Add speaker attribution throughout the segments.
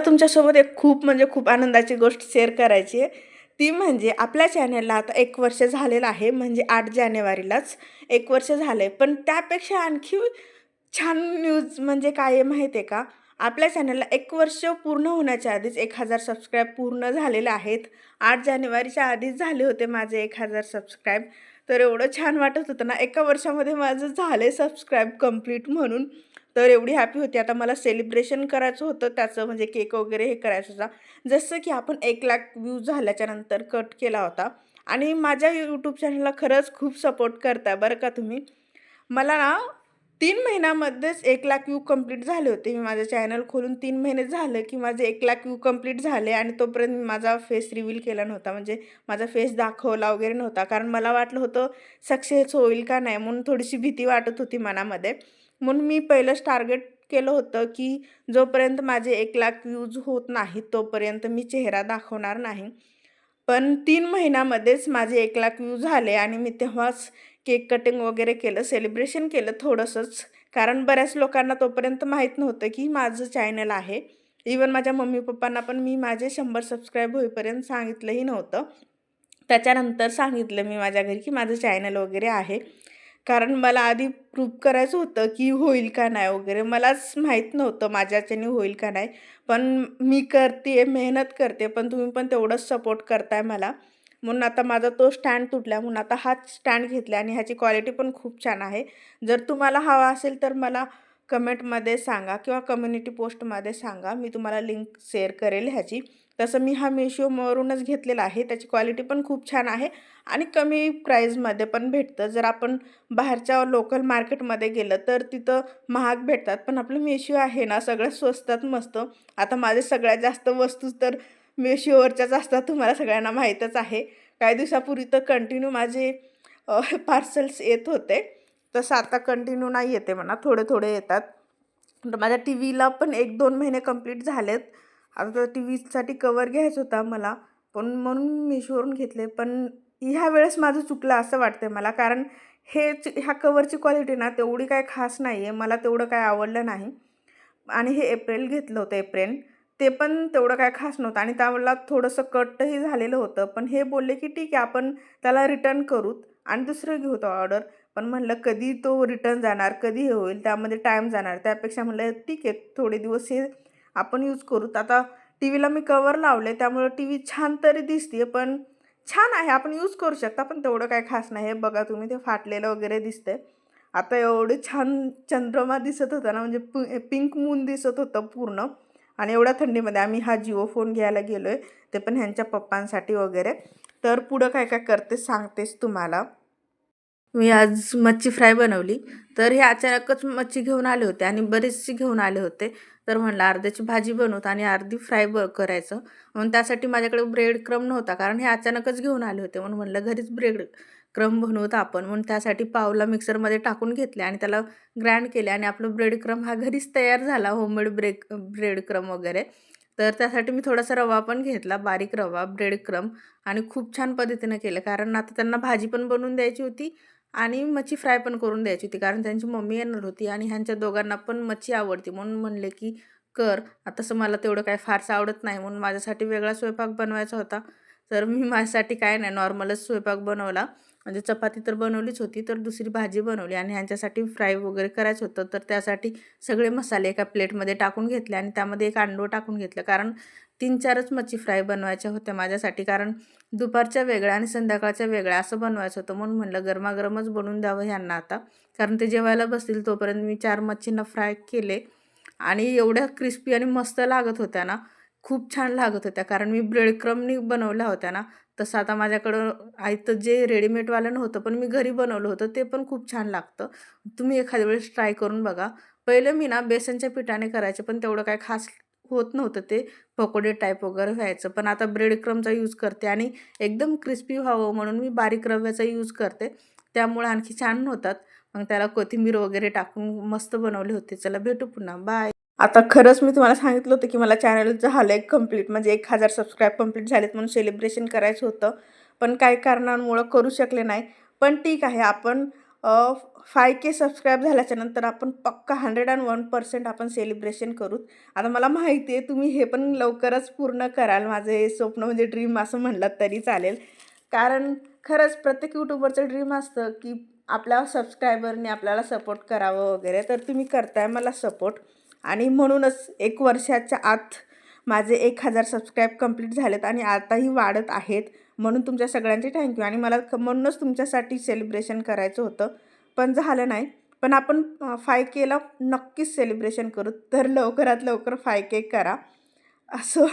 Speaker 1: तुमच्यासोबत एक खूप आनंदाची गोष्ट शेअर करायची आहे. ती म्हणजे आपल्या चॅनलला आता 1 वर्ष झालेलं आहे, म्हणजे 8 जानेवारीलाच 1 वर्ष झालं आहे. पण त्यापेक्षा आणखी छान न्यूज म्हणजे काय आहे माहिती आहे का? आपल्या चॅनलला 1 वर्ष पूर्ण होण्याच्या आधीच 1000 सबस्क्राईब पूर्ण झालेले आहेत. 8 जानेवारीच्या आधीच झाले होते माझे 1000 सबस्क्राईब. तर एवढं छान वाटत होतं ना, एका वर्षामध्ये माझं झाले सबस्क्राईब कंप्लीट म्हणून. तर एवढी हॅपी होती. आता मला सेलिब्रेशन करायचं होतं त्याचं, म्हणजे केक वगैरे हे करायचं होता. जसं की आपण 1,00,000 व्ह्यूज झाल्याच्यानंतर कट केला होता आणि माझ्या यूट्यूब चॅनलला खरंच खूप सपोर्ट करताय बरं का तुम्ही. मला ना 3 महिन्यामध्येच 1,00,000 व्ह्यू कंप्लीट झाले होते. मी माझं चॅनल खोलून 3 महिने झालं की माझे 1,00,000 व्ह्यू कंप्लीट झाले आणि तोपर्यंत मी माझा फेस रिव्हील केला नव्हता. म्हणजे माझा फेस दाखवला वगैरे नव्हता. कारण मला वाटलं होतं सक्सेस होईल का नाही, म्हणून थोडीशी भीती वाटत होती मनामध्ये. म्हणून मी पहिलंच टार्गेट केलं होतं की जोपर्यंत माझे 1,00,000 व्ह्यूज होत नाहीत तोपर्यंत मी चेहरा दाखवणार नाही. पण 3 महिन्यामध्येच माझे 1,00,000 व्ह्यू झाले आणि मी तेव्हाच केक कटिंग वगैरे केलं, सेलिब्रेशन केलं थोडंसंच. कारण बऱ्याच लोकांना तोपर्यंत माहीत नव्हतं की माझं चॅनल आहे. इव्हन माझ्या मम्मी-पप्पांना पण मी माझे 100 सबस्क्राईब होईपर्यंत सांगितलंही नव्हतं. त्याच्यानंतर सांगितलं मी माझ्या घरी की माझं चॅनल वगैरे आहे. कारण मला आधी प्रूव्ह करायचं होतं की होईल का नाही वगैरे. मलाच माहीत नव्हतं माझ्याच्याने होईल का नाही. पण मी करते मेहनत करते, पण तुम्ही पण तेवढंच सपोर्ट करताय मला. म्हणून आता माझा तो स्टँड तुटला म्हणून आता हाच स्टँड घेतला आणि ह्याची क्वालिटी पण खूप छान आहे. जर तुम्हाला हवा असेल तर मला कमेंटमध्ये सांगा किंवा कम्युनिटी पोस्टमध्ये सांगा. मी तुम्हाला लिंक शेअर करेल ह्याची. तसं मी हा Meeshoवरूनच घेतलेला आहे. त्याची क्वालिटी पण खूप छान आहे आणि कमी प्राईजमध्ये पण भेटतं. जर आपण बाहेरच्या लोकल मार्केटमध्ये गेलं तर तिथं महाग भेटतात. पण आपलं Meesho आहे ना, सगळ्यात स्वस्तात मस्त. आता माझे सगळ्यात जास्त वस्तू तर Meeshoवरच्याच असतात, तुम्हाला सगळ्यांना माहीतच आहे. काही दिवसापूर्वी तर कंटिन्यू माझे पार्सल्स येत होते. तसं आता कंटिन्यू नाही येते म्हणा, थोडे येतात. तर माझ्या टीव्हीला पण 1-2 महिने कंप्लीट झालेत. आता टीव्हीसाठी कव्हर घ्यायचा होता मला, पण म्हणून Meeshoवरून घेतले. पण ह्या वेळेस माझं चुकलं असं वाटतंय मला. कारण ह्या कव्हरची क्वालिटी ना तेवढी काही खास नाही आहे. मला तेवढं काही आवडलं नाही. आणि हे एप्रिल घेतलं होतं एप्रिल. ते पण तेवढं काही खास नव्हतं आणि त्यावेळेला थोडंसं कटही झालेलं होतं. पण हे बोलले की ठीक आहे आपण त्याला रिटर्न करूत आणि दुसरं घेऊ ऑर्डर. पण म्हणलं कधी तो रिटर्न जाणार, कधी हे होईल, त्यामध्ये टाईम जाणार. त्यापेक्षा म्हणलं ठीक आहे थोडे दिवस हे आपण यूज करूत. आता टीव्हीला मी कव्हर लावले त्यामुळे टीव्ही छान तरी दिसते, पण छान आहे, आपण यूज करू शकता. पण तेवढं काही खास नाही. हे बघा तुम्ही, ते फाटलेलं वगैरे दिसतंय. आता एवढे छान चंद्रमा दिसत होता ना, म्हणजे पिंक मून दिसत होतं पूर्ण. आणि एवढ्या थंडीमध्ये आम्ही हा जिओ फोन घ्यायला गेलो आहे, ते पण ह्यांच्या पप्पांसाठी वगैरे. तर पुढं काय काय करते सांगतेच तुम्हाला. मी आज मच्छी फ्राय बनवली. तर हे अचानकच मच्छी घेऊन आले होते आणि बरीचशी घेऊन आले होते. तर म्हणलं अर्ध्याची भाजी बनवत आणि अर्धी फ्राय करायचं. म्हणून त्यासाठी माझ्याकडे ब्रेड क्रम्ब नव्हता, कारण हे अचानकच घेऊन आले होते. म्हणून म्हणलं घरीच ब्रेड क्रम्ब बनवत आपण. म्हणून त्यासाठी पावला मिक्सरमध्ये टाकून घेतले आणि त्याला ग्राइंड केले आणि आपलं ब्रेड क्रम्ब हा घरीच तयार झाला, होममेड ब्रेड क्रम्ब वगैरे. तर त्यासाठी मी थोडासा रवा पण घेतला, बारीक रवा, ब्रेड क्रम्ब, आणि खूप छान पद्धतीनं केलं. कारण आता त्यांना भाजी पण बनवून द्यायची होती आणि मच्छी फ्राय पण करून द्यायची होती. कारण त्यांची मम्मी येणार होती आणि ह्यांच्या दोघांना पण मच्छी आवडते. म्हणून म्हणले की कर. तसं मला तेवढं काही फारसं आवडत नाही, म्हणून माझ्यासाठी वेगळा स्वयंपाक बनवायचा होता. तर मी माझ्यासाठी काय नाही, नॉर्मलच स्वयंपाक बनवला. म्हणजे चपाती तर बनवलीच होती, तर दुसरी भाजी बनवली आणि ह्यांच्यासाठी फ्राय वगैरे करायचं होतं. तर त्यासाठी सगळे मसाले एका प्लेटमध्ये टाकून घेतले आणि त्यामध्ये एक अंडं टाकून घेतलं. कारण 3-4च मच्छी फ्राय बनवायच्या होत्या माझ्यासाठी. कारण दुपारच्या वेगळ्या आणि संध्याकाळच्या वेगळ्या असं बनवायचं होतं. म्हणून म्हणलं गरमागरमच बनवून द्यावं ह्यांना आता. कारण ते जेवायला बसतील तोपर्यंत मी 4 मच्छींना फ्राय केले आणि एवढ्या क्रिस्पी आणि मस्त लागत होत्या ना, खूप छान लागत होत्या. कारण मी ब्रेड क्रम्बनी बनवल्या होत्या ना, तसं आता माझ्याकडं आयतं जे रेडीमेडवालं नव्हतं, पण मी घरी बनवलं होतं, ते पण खूप छान लागतं. तुम्ही एखाद्या वेळेस ट्राय करून बघा. पहिलं मी ना बेसनच्या पिठाने करायचे, पण तेवढं काही खास होत नव्हतं ते, पकोडे टाईप वगैरे व्हायचं. पण आता ब्रेड क्रम्बचा यूज करते आणि एकदम क्रिस्पी व्हावं म्हणून मी बारीक रव्याचा यूज करते. त्यामुळे आणखी छान होतात. मग त्याला कोथिंबीर वगैरे टाकून मस्त बनवले होते. चला भेटू पुन्हा. बाय. आता खरंच मी तुम्हाला सांगितलं होतं की मला चॅनल झालं आहे कंप्लीट, म्हणजे 1000 सबस्क्राईब कंप्लीट झालेत म्हणून सेलिब्रेशन करायचं होतं. पण काही कारणांमुळं करू शकले नाही. पण ठीक आहे, आपण 5K सबस्क्राईब झाल्याच्यानंतर आपण पक्का 101% आपण सेलिब्रेशन करू. आता मला माहिती आहे तुम्ही हे पण लवकरच पूर्ण कराल. माझं हे स्वप्न म्हणजे ड्रीम असं म्हणलात तरी चालेल. कारण खरंच प्रत्येक यूट्यूबरचं ड्रीम असतं की आपल्या सबस्क्रायबरने आपल्याला सपोर्ट करावं वगैरे. तर तुम्ही करताय मला सपोर्ट आणि म्हणूनच 1 वर्षाच्या आत माझे 1000 सबस्क्राईब कंप्लीट झालेत आणि आताही वाढत आहेत. म्हणून तुमच्या सगळ्यांचे थँक्यू. आणि मला म्हणूनच तुमच्यासाठी सेलिब्रेशन करायचं होतं, पण झालं नाही. पण आपण 5Kला नक्कीच सेलिब्रेशन करू. तर लवकरात लवकर 5K करा. असं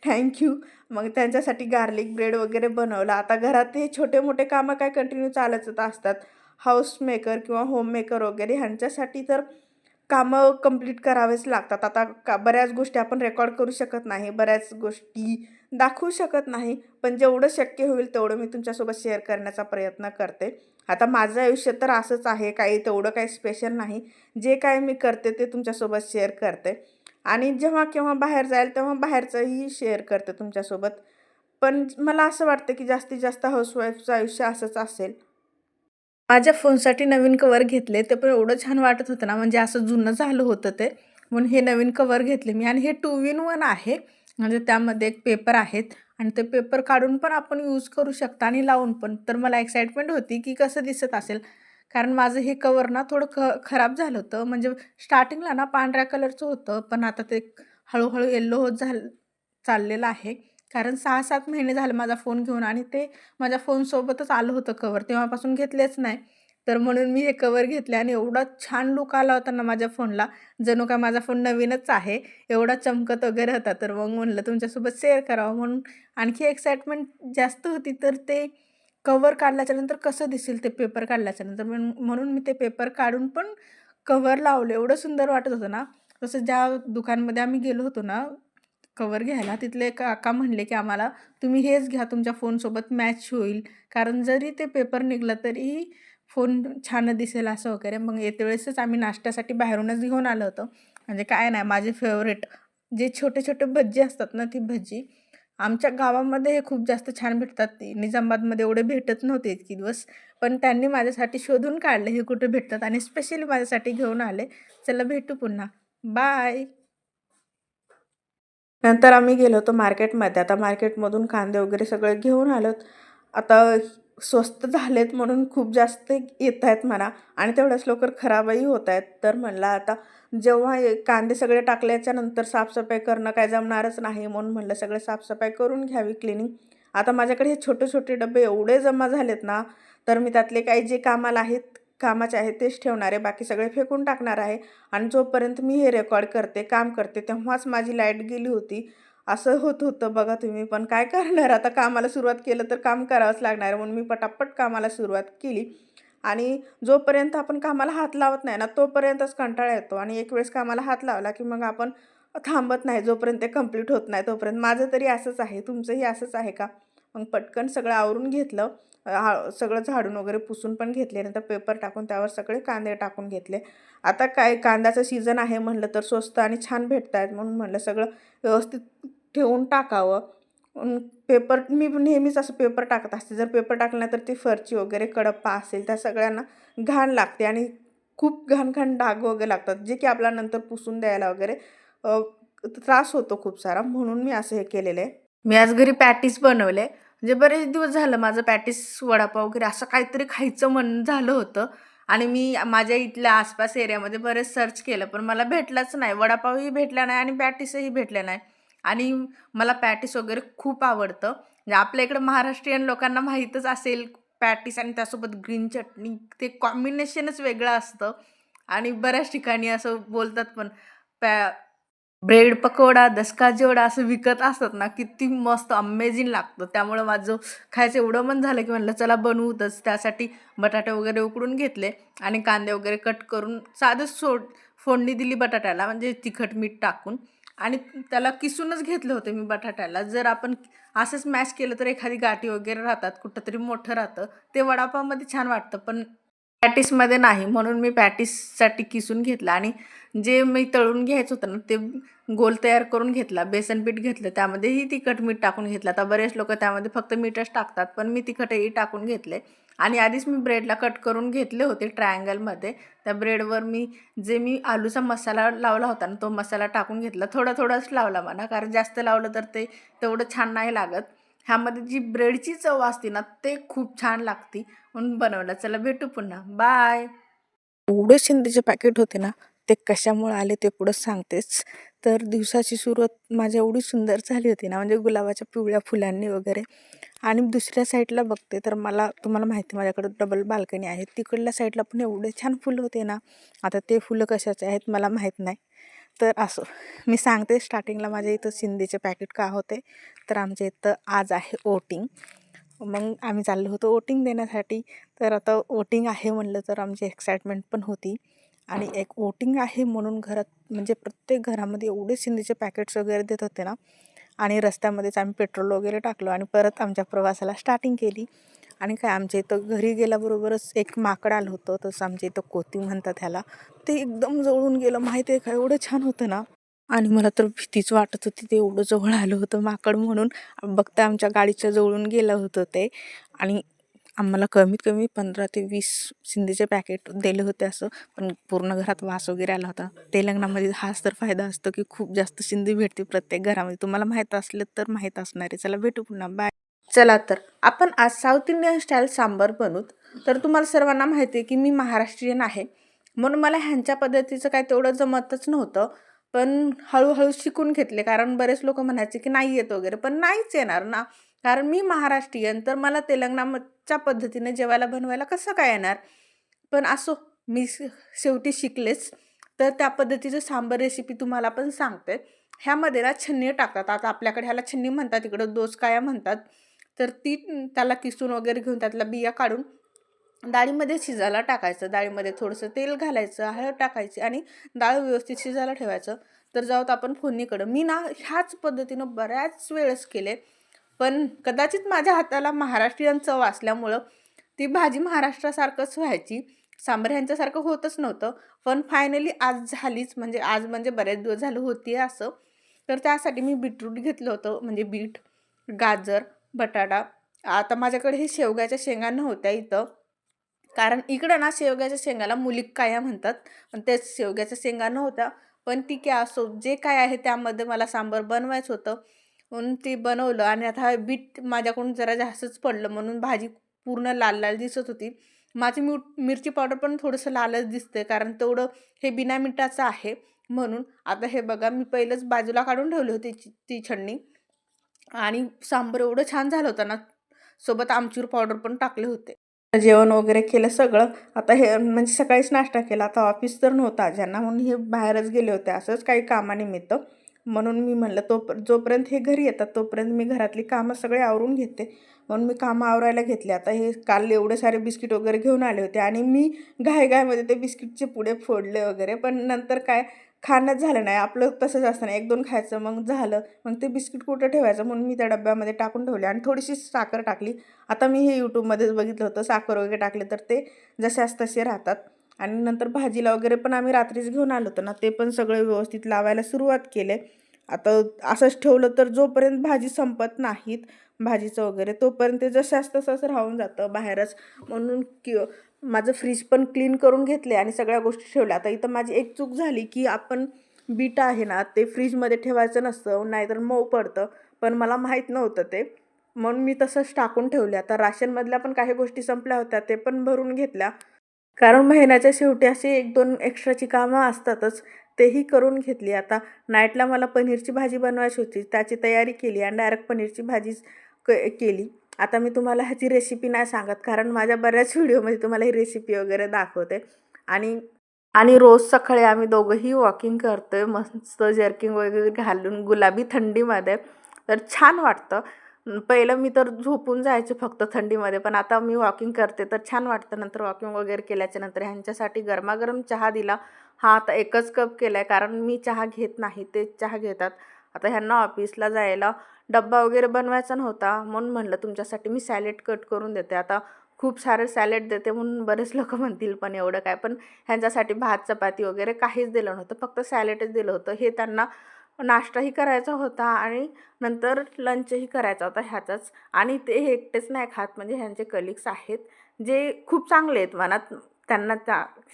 Speaker 1: थँक्यू. मग त्यांच्यासाठी गार्लिक ब्रेड वगैरे बनवला. आता घरात हे छोटे मोठे कामं काय कंटिन्यू चालतच असतात. हाऊस मेकर किंवा होम मेकर वगैरे ह्यांच्यासाठी तर कामं कंप्लीट करावेच लागतात. आता बऱ्याच गोष्टी आपण रेकॉर्ड करू शकत नाही, बऱ्याच गोष्टी दाखवू शकत नाही, पण जेवढं शक्य होईल तेवढं मी तुमच्यासोबत शेअर करण्याचा प्रयत्न करते. आता माझं आयुष्य तर असंच आहे, तेवढं काही स्पेशल नाही. जे काय मी करते ते तुमच्यासोबत शेअर करते आणि जेव्हा केव्हा बाहेर जाईल तेव्हा बाहेरचंही शेअर करते तुमच्यासोबत. पण मला असं वाटतं की जास्तीत जास्त हाऊसवाईफचं आयुष्य असंच असेल. माझ्या फोनसाठी नवीन कवर घेतले, ते पण एवढं छान वाटत होतं ना, म्हणजे असं जुनं झालं होतं ते. म्हणून हे नवीन कवर घेतले मी आणि हे 2 in 1 आहे. म्हणजे त्यामध्ये एक पेपर आहेत आणि ते पेपर काढून पण आपण यूज करू शकता आणि लावून पण. तर मला एक्साइटमेंट होती की कसं दिसत असेल. कारण माझं हे कवर ना थोडं खराब झालं होतं. म्हणजे स्टार्टिंगला ना पांढऱ्या कलरचं होतं, पण आता ते हळू येलो होत चाललेलं आहे. कारण 6-7 महिने झाले माझा फोन घेऊन आणि ते माझ्या फोनसोबतच आलं होतं कवर. तेव्हापासून घेतलेच नाही. तर म्हणून मी हे कवर घेतले आणि एवढा छान लूक आला होता ना माझ्या फोनला, जणू काय माझा फोन नवीनच आहे. एवढा चमकत वगैरे होता. तर मग म्हणलं तुमच्यासोबत शेअर करावं म्हणून आणखी एक्साइटमेंट जास्त होती. तर ते कवर काढल्याच्यानंतर कसं दिसेल ते पेपर काढल्याच्यानंतर म्हणून मी ते पेपर काढून पण कवर लावलं. एवढं सुंदर वाटत होतं ना. तसं ज्या दुकानमध्ये आम्ही गेलो होतो ना कवर घ्यायला, तिथले काका म्हणले की आम्हाला, "तुम्ही हेच घ्या, तुमच्या फोनसोबत मॅच होईल." कारण जरी ते पेपर निघाला तरीही फोन छान दिसेल असं वगैरे. मग येते वेळेसच आम्ही नाश्त्यासाठी बाहेरूनच घेऊन आलो होतो. म्हणजे काय नाही, माझे फेवरेट जे छोटे-छोटे भज्जी असतात ना, ती भज्जी आमच्या गावामध्ये हे खूप जास्त छान भेटतात. ते निजामाबादमध्ये एवढे भेटत नव्हते इतके दिवस. पण त्यांनी माझ्यासाठी शोधून काढले हे कुठे भेटतात आणि स्पेशली माझ्यासाठी घेऊन आले. चला भेटू पुन्हा. बाय. नंतर आम्ही गेलो होतो मार्केटमध्ये. आता मार्केटमधून कांदे वगैरे सगळे घेऊन आलोत. आता स्वस्त झालेत म्हणून खूप जास्त येत आहेत म्हणा आणि तेवढ्याच लवकर खराबही होत आहेत. तर म्हणलं आता जेव्हा कांदे सगळे टाकल्याच्यानंतर साफसफाई करणं काय जमणारच नाही, म्हणून म्हणलं सगळे साफसफाई करून घ्यावी, क्लिनिंग. आता माझ्याकडे हे छोटे-छोटे डबे एवढे जमा झालेत ना, तर मी त्यातले काही जे कामाचे आहेत तेच ठेवणार आहे. बाकी सगळे फेकून टाकणार आहे. आणि जोपर्यंत मी हे रेकॉर्ड करते, काम करते, तेव्हाच माझी लाईट गेली होती. असं होत होतं बघा तुम्ही. पण काय करणार, आता कामाला सुरुवात केलं तर काम करावंच लागणार आहे. म्हणून मी पटापट कामाला सुरुवात केली आणि जोपर्यंत आपण कामाला हात लावत नाही ना, तोपर्यंतच कंटाळा येतो आणि एक वेळेस कामाला हात लावला की मग आपण थांबत नाही. जोपर्यंत ते कंप्लीट होत नाही तोपर्यंत. माझं तरी असंच आहे. तुमचंही असंच आहे का? मग पटकन सगळं आवरून घेतलं. सगळं झाडून वगैरे पुसून पण घेतले. नंतर पेपर टाकून त्यावर सगळे कांदे टाकून घेतले. आता काय कांद्याचं सीझन आहे म्हणलं तर स्वस्त आणि छान भेटत आहेत, म्हणून म्हणलं सगळं व्यवस्थित ठेवून टाकावं. पेपर मी नेहमीच असं पेपर टाकत असते. जर पेपर टाकला नाही तर ती फरची वगैरे कडप्पा असेल त्या सगळ्यांना घाण लागते आणि खूप घाण डाग वगैरे लागतात, जे की आपल्याला नंतर पुसून द्यायला वगैरे अ, त्रास होतो खूप सारा. म्हणून मी असं हे केलेलं आहे. मी आज घरी पॅटीस बनवले. म्हणजे बरेच दिवस झालं माझं पॅटीस, वडापाव वगैरे असं काहीतरी खायचं मन झालं होतं आणि मी माझ्या इथल्या आसपास एरियामध्ये बरेच सर्च केलं, पण मला भेटलाच नाही. वडापावही भेटला नाही आणि पॅटीसही भेटले नाही. आणि मला पॅटीस वगैरे खूप आवडतं. म्हणजे आपल्या इकडं महाराष्ट्रीयन लोकांना माहीतच असेल पॅटीस आणि त्यासोबत ग्रीन चटणी, ते कॉम्बिनेशनच वेगळं असतं आणि बऱ्याच ठिकाणी असं बोलतात पण ब्रेड पकोडा, दसका चिवडा असं विकत असतात ना, किती मस्त अमेझिंग लागतं. त्यामुळं माझं खायचं एवढं मन झालं, की म्हटलं चला बनवूतच. त्यासाठी बटाटे वगैरे उकडून घेतले आणि कांदे वगैरे कट करून साधंच फोडणी दिली बटाट्याला, म्हणजे तिखट मीठ टाकून आणि त्याला किसूनच घेतलं होतं मी बटाट्याला. जर आपण असंच मॅश केलं तर एखादी गाठी वगैरे राहतात, कुठंतरी मोठं राहतं. ते वडापावमध्ये छान वाटतं, पण पॅटीसमध्ये नाही. म्हणून मी पॅटीससाठी किसून घेतलं आणि जे मी तळून घ्यायचं होतं ना, ते गोल तयार करून घेतला. बेसन पीठ घेतलं, त्यामध्येही तिखट मीठ टाकून घेतलं. आता बरेच लोकं त्यामध्ये फक्त मीठच टाकतात, पण मी तिखटही टाकून घेतले आणि आधीच मी ब्रेडला कट करून घेतले होते ट्रायंगलमध्ये. त्या ब्रेडवर मी आलूचा मसाला लावला होता ना, तो मसाला टाकून घेतला. थोडाच लावला म्हणा, कारण जास्त लावलं तर ते तेवढं छान नाही लागत. ह्यामध्ये जी ब्रेडची चव असते ना, ते खूप छान लागते म्हणून बनवलं. चला भेटू पुन्हा. बाय. एवढे शिंदेचे पॅकेट होते ना, ते कशामुळे आले ते पुढं सांगतेच. तर दिवसाची सुरुवात माझ्या एवढी सुंदर झाली होती ना, म्हणजे गुलाबाच्या पिवळ्या फुलांनी वगैरे. आणि दुसऱ्या साईडला बघते तर तुम्हाला माहिती आहे माझ्याकडं डबल बाल्कनी आहे. तिकडल्या साईडला पण एवढे छान फुलं होते ना. आता ते फुलं कशाचे आहेत मला माहीत नाही. तर असो, मी सांगते स्टार्टिंगला माझ्या इथं शिंदेचे पॅकेट का होते. तर आमच्या इथं आज आहे वोटिंग. मग आम्ही चाललो होतो वोटिंग देण्यासाठी. तर आता वोटिंग आहे म्हणलं तर आमची एक्साइटमेंट पण होती. आणि एक वोटिंग आहे म्हणून घरात म्हणजे प्रत्येक घरामध्ये एवढे शिंदेचे पॅकेट्स वगैरे देत होते ना. आणि रस्त्यामध्येच आम्ही पेट्रोल वगैरे टाकलं आणि परत आमच्या प्रवासाला स्टार्टिंग केली. आणि काय आमच्या इथं घरी गेल्याबरोबरच एक माकड आलं होतं, तसं आमच्या इथं कोती म्हणतात ह्याला. ते एकदम जवळून गेलं माहिती आहे का, एवढं छान होतं ना. आणि मला तर भीतीच वाटत होती, ते एवढं जवळ आलं होतं माकड म्हणून. बघता आमच्या गाडीच्या जवळून गेलं होतं ते. आणि आम्हाला कमीत कमी 15 ते 20 शिंदेचे पॅकेट दिले होते असं. पण पूर्ण घरात वास वगैरे आला होता. तेलंगणामध्ये हाच तर फायदा असतो की खूप जास्त शिंदे भेटते प्रत्येक घरामध्ये. तुम्हाला माहीत असलं तर माहीत असणार आहे. चला भेटू पुन्हा. बाय. चला तर आपण आज साऊथ इंडियन स्टाईल सांबार बनवूत. तर तुम्हाला सर्वांना माहिती आहे की मी महाराष्ट्रीयन आहे, म्हणून मला ह्यांच्या पद्धतीचं काय तेवढं जमतच नव्हतं. पण हळूहळू शिकून घेतले, कारण बरेच लोक म्हणायचे की नाही येत वगैरे, पण नाहीच येणार ना. कारण मी महाराष्ट्रीयन, तर मला तेलंगणाच्या पद्धतीने जेवायला बनवायला कसं काय येणार. पण असो, मी शेवटी शिकलेच. तर त्या पद्धतीचं सांबार रेसिपी तुम्हाला पण सांगते. ह्यामध्ये ना छन्नी टाकतात. आता आपल्याकडे ह्याला छन्नी म्हणतात, इकडं दोसकाया म्हणतात. तर त्याला किसून वगैरे घेऊन त्यातला बिया काढून डाळीमध्ये शिजायला टाकायचं. डाळीमध्ये थोडंसं तेल घालायचं, हळद टाकायची आणि डाळ व्यवस्थित शिजायला ठेवायचं. तर जाऊत आपण फोडणीकडं. मी ना ह्याच पद्धतीनं बऱ्याच वेळेस केले, पण कदाचित माझ्या हाताला महाराष्ट्रीयन चव असल्यामुळं ती भाजी महाराष्ट्रासारखंच व्हायची. सांबार ह्यांच्यासारखं होतच नव्हतं. पण फायनली आज झालीच, म्हणजे आज म्हणजे बरेच दिवस झालं होती असं. तर त्यासाठी मी बीटरूट घेतलं होतं, म्हणजे बीट, गाजर, बटाटा. आता माझ्याकडे हे शेवग्याच्या शेंगा नव्हत्या इथं, कारण इकडं ना शेवग्याच्या शेंगाला मुलीक्काया म्हणतात. पण तेच शेवग्याच्या शेंगा नव्हत्या. पण ठीक आहे, असो जे काय आहे त्यामध्ये मला सांबार बनवायचं होतं म्हणून ते बनवलं. आणि आता बीट माझ्याकडून जरा जास्तच पडलं म्हणून भाजी पूर्ण लाल लाल दिसत होती. माझी मिरची पावडर पण थोडंसं लालच दिसते, कारण तेवढं हे बिना मिठाचं आहे म्हणून. आता हे बघा, मी पहिलंच बाजूला काढून ठेवली होती ती छन्नी. आणि सांबार एवढं छान झालं होतं ना, सोबत आमचूर पावडर पण टाकले होते. जेवण वगैरे केलं सगळं. आता हे म्हणजे सकाळीच नाश्ता केला. आता ऑफिस तर नव्हता ज्यांना, म्हणून हे बाहेरच गेले होते असंच काही कामानिमित्त. म्हणून मी म्हणलं जोपर्यंत हे घरी येतात तोपर्यंत मी घरातली कामं सगळे आवरून घेते. म्हणून मी कामं आवरायला घेतले. आता हे काल एवढे सारे बिस्किट वगैरे घेऊन आले होते आणि मी घाईघाईमध्ये ते बिस्किटचे पुडे फोडले वगैरे. पण नंतर काय खाणंच झालं नाही. आपलं तसंच असतं ना, 1-2 खायचं मग झालं. मग ते बिस्किट कुठं ठेवायचं म्हणून मी त्या डब्यामध्ये टाकून ठेवले आणि थोडीशी साखर टाकली. आता मी हे यूट्यूबमध्येच बघितलं होतं, साखर वगैरे टाकले तर ते जशास तसे राहतात. आणि नंतर भाजीला वगैरे पण आम्ही रात्रीच घेऊन आलो होतो ना, ते पण सगळं व्यवस्थित लावायला सुरुवात केले. आता असंच ठेवलं तर जोपर्यंत भाजी संपत नाहीत भाजीचं वगैरे, तोपर्यंत ते जशास तसंच राहून जातं बाहेरच. म्हणून माझं फ्रीज पण क्लीन करून घेतले आणि सगळ्या गोष्टी ठेवल्या. आता इथं माझी एक चूक झाली की आपण बीट आहे ना ते फ्रीजमध्ये ठेवायचं नसतं, नाहीतर मऊ पडतं. पण मला माहीत नव्हतं ते, म्हणून मी तसंच टाकून ठेवले. आता राशनमधल्या पण काही गोष्टी संपल्या होत्या, ते पण भरून घेतल्या. कारण महिन्याच्या शेवटी अशी 1-2 एक्स्ट्राची कामं असतातच, तेही करून घेतली. आता नाईटला मला पनीरची भाजी बनवायची होती, त्याची तयारी केली आणि डायरेक्ट पनीरची भाजीच केली. आता मी तुम्हाला ह्याची रेसिपी नाही सांगत, कारण माझ्या बऱ्याच व्हिडिओमध्ये तुम्हाला ही रेसिपी वगैरे दाखवते. आणि आणि रोज सकाळी आम्ही दोघंही वॉकिंग करतोय मस्त जर्किंग वगैरे घालून गुलाबी थंडीमध्ये. तर छान वाटतं. पहिलं मी तर झोपून जायचे फक्त थंडीमध्ये, पण आता मी वॉकिंग करते तर छान वाटतं. नंतर वॉकिंग वगैरे केल्याच्या नंतर ह्यांच्यासाठी गरमागरम चहा दिला. हा आता एकच कप केला आहे, कारण मी चहा घेत नाही, तेच चहा घेतात. आता ह्यांना ऑफिसला जायला डब्बा वगैरे बनवायचा नव्हता, म्हणून म्हणलं तुमच्यासाठी मी सॅलेड कट करून देते. आता खूप सारे सॅलेड देते म्हणून बरेच लोक म्हणतील पण एवढं काय, पण ह्यांच्यासाठी भात चपाती वगैरे काहीच दिलं नव्हतं, फक्त सॅलेडच दिलं होतं. हे त्यांना नाश्ताही करायचा होता आणि नंतर लंचही करायचा होता ह्याचाच. आणि ते एकटेच नाही खात, म्हणजे ह्यांचे कलिग्स आहेत जे खूप चांगले आहेत मनात, त्यांना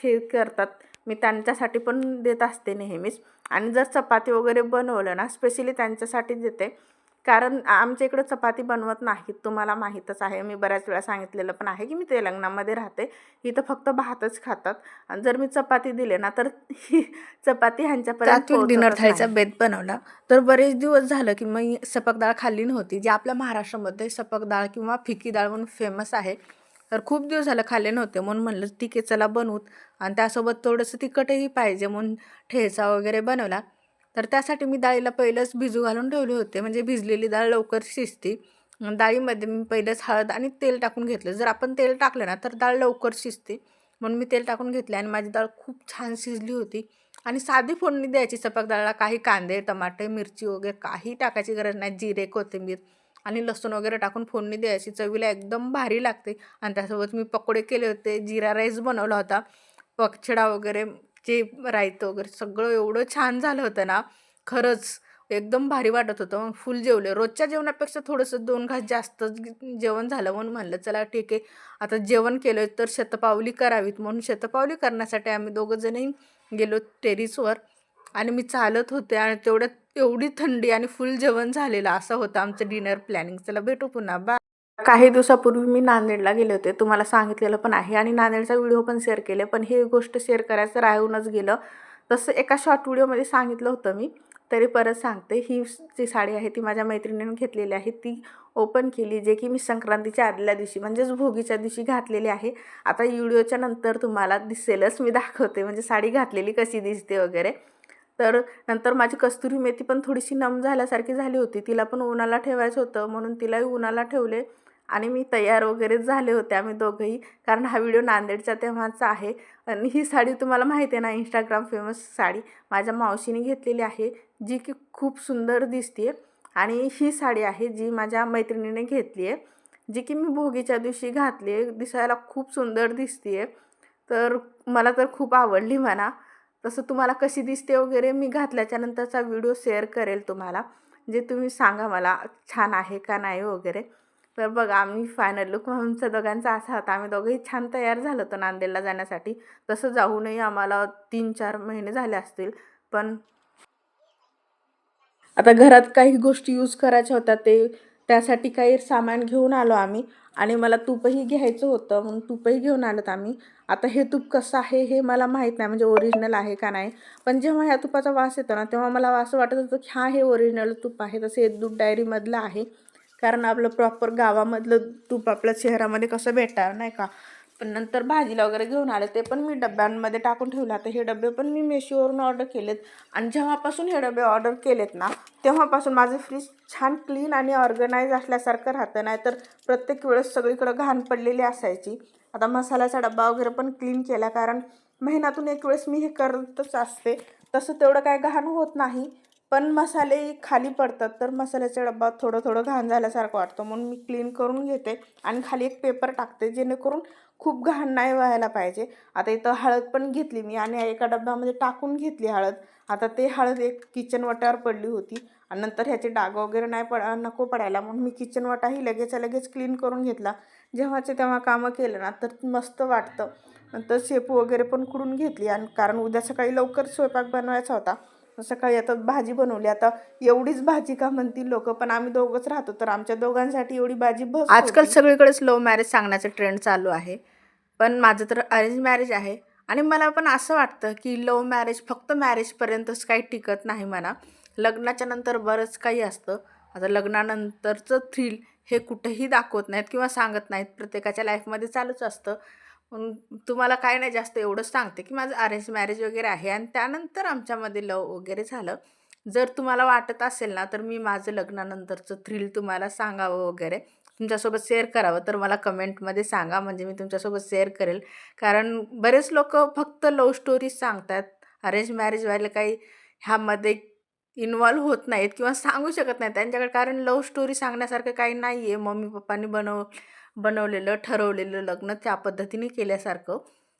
Speaker 1: हे करतात. मी त्यांच्यासाठी पण देत असते नेहमीच. आणि जर चपाती वगैरे बनवलं ना, स्पेशली त्यांच्यासाठीच देते. कारण आमच्या इकडं चपाती बनवत नाहीत, तुम्हाला माहीतच आहे. मी बऱ्याच वेळा सांगितलेलं पण आहे की मी तेलंगणामध्ये राहते. इथं फक्त भातच खातात. आणि जर मी चपाती दिले ना, तर ही चपाती ह्यांच्यापर्यंत
Speaker 2: सात्विक डिनर
Speaker 1: पोहोचतच
Speaker 2: थाळीचा
Speaker 1: नाही.
Speaker 2: बेत बनवला. तर बरेच दिवस झालं की मी सपक डाळ खाल्ली नव्हती, जी आपल्या महाराष्ट्रामध्ये सपक डाळ किंवा फिकी डाळ म्हणून फेमस आहे. तर खूप दिवस झालं खाल्ले नव्हते, म्हणून म्हणलं ठीक आहे चला बनवूत. आणि त्यासोबत थोडंसं तिखटही पाहिजे म्हणून ठेचा वगैरे बनवला. तर त्यासाठी मी डाळीला पहिलंच भिजू घालून ठेवले होते, म्हणजे भिजलेली डाळ लवकर शिजते. डाळीमध्ये मी पहिलंच हळद आणि तेल टाकून घेतलं. जर आपण तेल टाकलं ना तर डाळ लवकर शिजते, म्हणून मी तेल टाकून घेतले आणि माझी डाळ खूप छान शिजली होती. आणि साधी फोडणी द्यायची सपक डाळला. काही कांदे, टमाटे, मिरची वगैरे काही टाकायची गरज नाही. जिरे, कोथिंबीर आणि लसूण वगैरे टाकून फोडणी द्यायची. चवीला एकदम भारी लागते. आणि त्यासोबत मी पकोडे केले होते, जीरा राईस बनवला होता, पक्षडा वगैरे, जे रायतं वगैरे सगळं एवढं छान झालं होतं ना, खरंच एकदम भारी वाटत होतं. फुल जेवले. रोजच्या जेवणापेक्षा थोडंसं 2 घास जास्तच जेवण झालं, म्हणून म्हणलं चला ठीक आहे, आता जेवण केलं तर शतपावली करावीत. म्हणून शतपावली करण्यासाठी आम्ही दोघंजणही गेलो टेरेसवर. आणि मी चालत होते आणि तेवढ्यात एवढी थंडी आणि फुल जेवण झालेलं. असं होतं आमचं डिनर प्लॅनिंग. चला भेटू पुन्हा. बाय. काही दिवसापूर्वी मी नांदेडला गेले होते, तुम्हाला सांगितलेलं पण आहे. आणि नांदेडचा व्हिडिओ पण शेअर केले, पण हे गोष्ट शेअर करायचं राहूनच गेलं. तसं एका शॉर्ट व्हिडिओमध्ये सांगितलं होतं मी, तरी परत सांगते. ही जी साडी आहे ती माझ्या मैत्रिणीने घेतलेली आहे. ती ओपन केली, जे की मी संक्रांतीच्या आदल्या दिवशी म्हणजेच भोगीच्या दिवशी घातलेली आहे. आता व्हिडिओच्या नंतर तुम्हाला दिसेलच, मी दाखवते म्हणजे साडी घातलेली कशी दिसते वगैरे. तर नंतर माझी कस्तुरी मेथी पण थोडीशी नम झाल्यासारखी झाली होती, तिला पण उन्हाला ठेवायचं होतं, म्हणून तिलाही उन्हाला ठेवले. आणि मी तयार वगैरे झाले होते आम्ही दोघंही, कारण हा व्हिडिओ नांदेडचा तेव्हाचा आहे. आणि ही साडी तुम्हाला माहिती आहे ना, इंस्टाग्राम फेमस साडी माझ्या मावशीने घेतलेली आहे, जी की खूप सुंदर दिसते. आणि ही साडी आहे जी माझ्या मैत्रिणीने घेतली आहे, जी की मी भोगीच्या दिवशी घातली आहे. दिसायला खूप सुंदर दिसते आहे, तर मला तर खूप आवडली म्हणा. तसं तुम्हाला कशी दिसते वगैरे मी घातल्याच्या नंतरचा व्हिडिओ शेअर करेल तुम्हाला, जे तुम्ही सांगा मला छान आहे का नाही वगैरे. तर बघा, आम्ही फायनल लुक आमच्या दोघांचा असा होता. आम्ही दोघंही छान तयार झालो होतो नांदेडला जाण्यासाठी. तसं जाऊनही आम्हाला 3-4 महिने झाले असतील. पण आता घरात काही गोष्टी यूज करायच्या होत्या, त्यासाठी काही सामान घेऊन आलो आम्ही. आणि मला तूपही घ्यायचं होतं, म्हणून तूपही घेऊन आलोत आम्ही. आता हे तूप कसं आहे हे मला माहीत नाही, म्हणजे ओरिजिनल आहे का नाही. पण जेव्हा ह्या तुपाचा वास येतो ना, तेव्हा मला असं वाटत होतं की हे ओरिजिनल तूप आहे. तसं हे दूध डायरीमधलं आहे, कारण आपलं प्रॉपर गावामधलं तूप आपल्या शहरामध्ये कसं भेटणार नाही का. पण नंतर भाजीला वगैरे घेऊन आले, ते पण मी डब्यांमध्ये टाकून ठेवले. आता हे डबे पण मी मेशोवरून ऑर्डर केलेत. आणि जेव्हापासून हे डबे ऑर्डर केलेत ना, तेव्हापासून माझं फ्रीज छान क्लीन आणि ऑर्गनाईज असल्यासारखं राहतं. नाही तर प्रत्येक वेळेस सगळीकडं घाण पडलेली असायची. आता मसाल्याचा डब्बा वगैरे पण क्लीन केला, कारण महिन्यातून एक वेळेस मी हे करतच असते. तसं तेवढं काय घाण होत नाही, पण मसाले खाली पडतात, तर मसाल्याचा डब्बा थोडं थोडं घाण झाल्यासारखं वाटतं, म्हणून मी क्लीन करून घेते. आणि खाली एक पेपर टाकते, जेणेकरून खूप घाण नाही व्हायला पाहिजे. आता इथं हळद पण घेतली मी आणि एका डब्यामध्ये टाकून घेतली हळद. आता ते हळद एक किचन वाट्यावर पडली होती, आणि नंतर ह्याचे डाग वगैरे नको पडायला म्हणून मी किचन वाटाही लगेच क्लीन करून घेतला. जेव्हाचे तेव्हा कामं केलं ना तर मस्त वाटतं. नंतर शेपू वगैरे पण कुडून घेतली, आणि कारण उद्या सकाळी लवकर स्वयंपाक बनवायचा होता. सकाळी आता भाजी बनवली. आता एवढीच भाजी का म्हणतील लोक, पण आम्ही दोघंच राहतो, तर आमच्या दोघांसाठी एवढी भाजी बस आजकाल
Speaker 1: होती.
Speaker 2: सगळीकडेच लव्ह मॅरेज सांगण्याचं ट्रेंड चालू आहे, पण माझं तर अरेंज मॅरेज आहे. आणि मला पण असं वाटतं की लव्ह मॅरेज फक्त मॅरेजपर्यंतच काही टिकत नाही म्हणा. लग्नाच्या नंतर बरंच काही असतं. आता लग्नानंतरचं थ्रिल हे कुठेही दाखवत नाहीत किंवा सांगत नाहीत, प्रत्येकाच्या लाईफमध्ये चालूच असतं. म्हणून तुम्हाला काय नाही, जास्त एवढंच सांगते की माझं अरेंज मॅरेज वगैरे आहे आणि त्यानंतर आमच्यामध्ये लव वगैरे झालं. जर तुम्हाला वाटत असेल ना, तर मी माझं लग्नानंतरचं थ्रिल तुम्हाला सांगावं वगैरे, तुमच्यासोबत शेअर करावं, तर मला कमेंटमध्ये सांगा, म्हणजे मी तुमच्यासोबत शेअर करेल. कारण बरेच लोकं फक्त लव्ह स्टोरीज सांगतात, अरेंज मॅरेज व्हायला काही ह्यामध्ये इन्व्हॉल्व होत नाहीत किंवा सांगू शकत नाहीत त्यांच्याकडे, कारण लव्ह स्टोरी सांगण्यासारखं काही नाही आहे. मम्मी पप्पांनी बनवलेलं ठरवलेलं लग्न त्या पद्धतीने केल्यासारखं.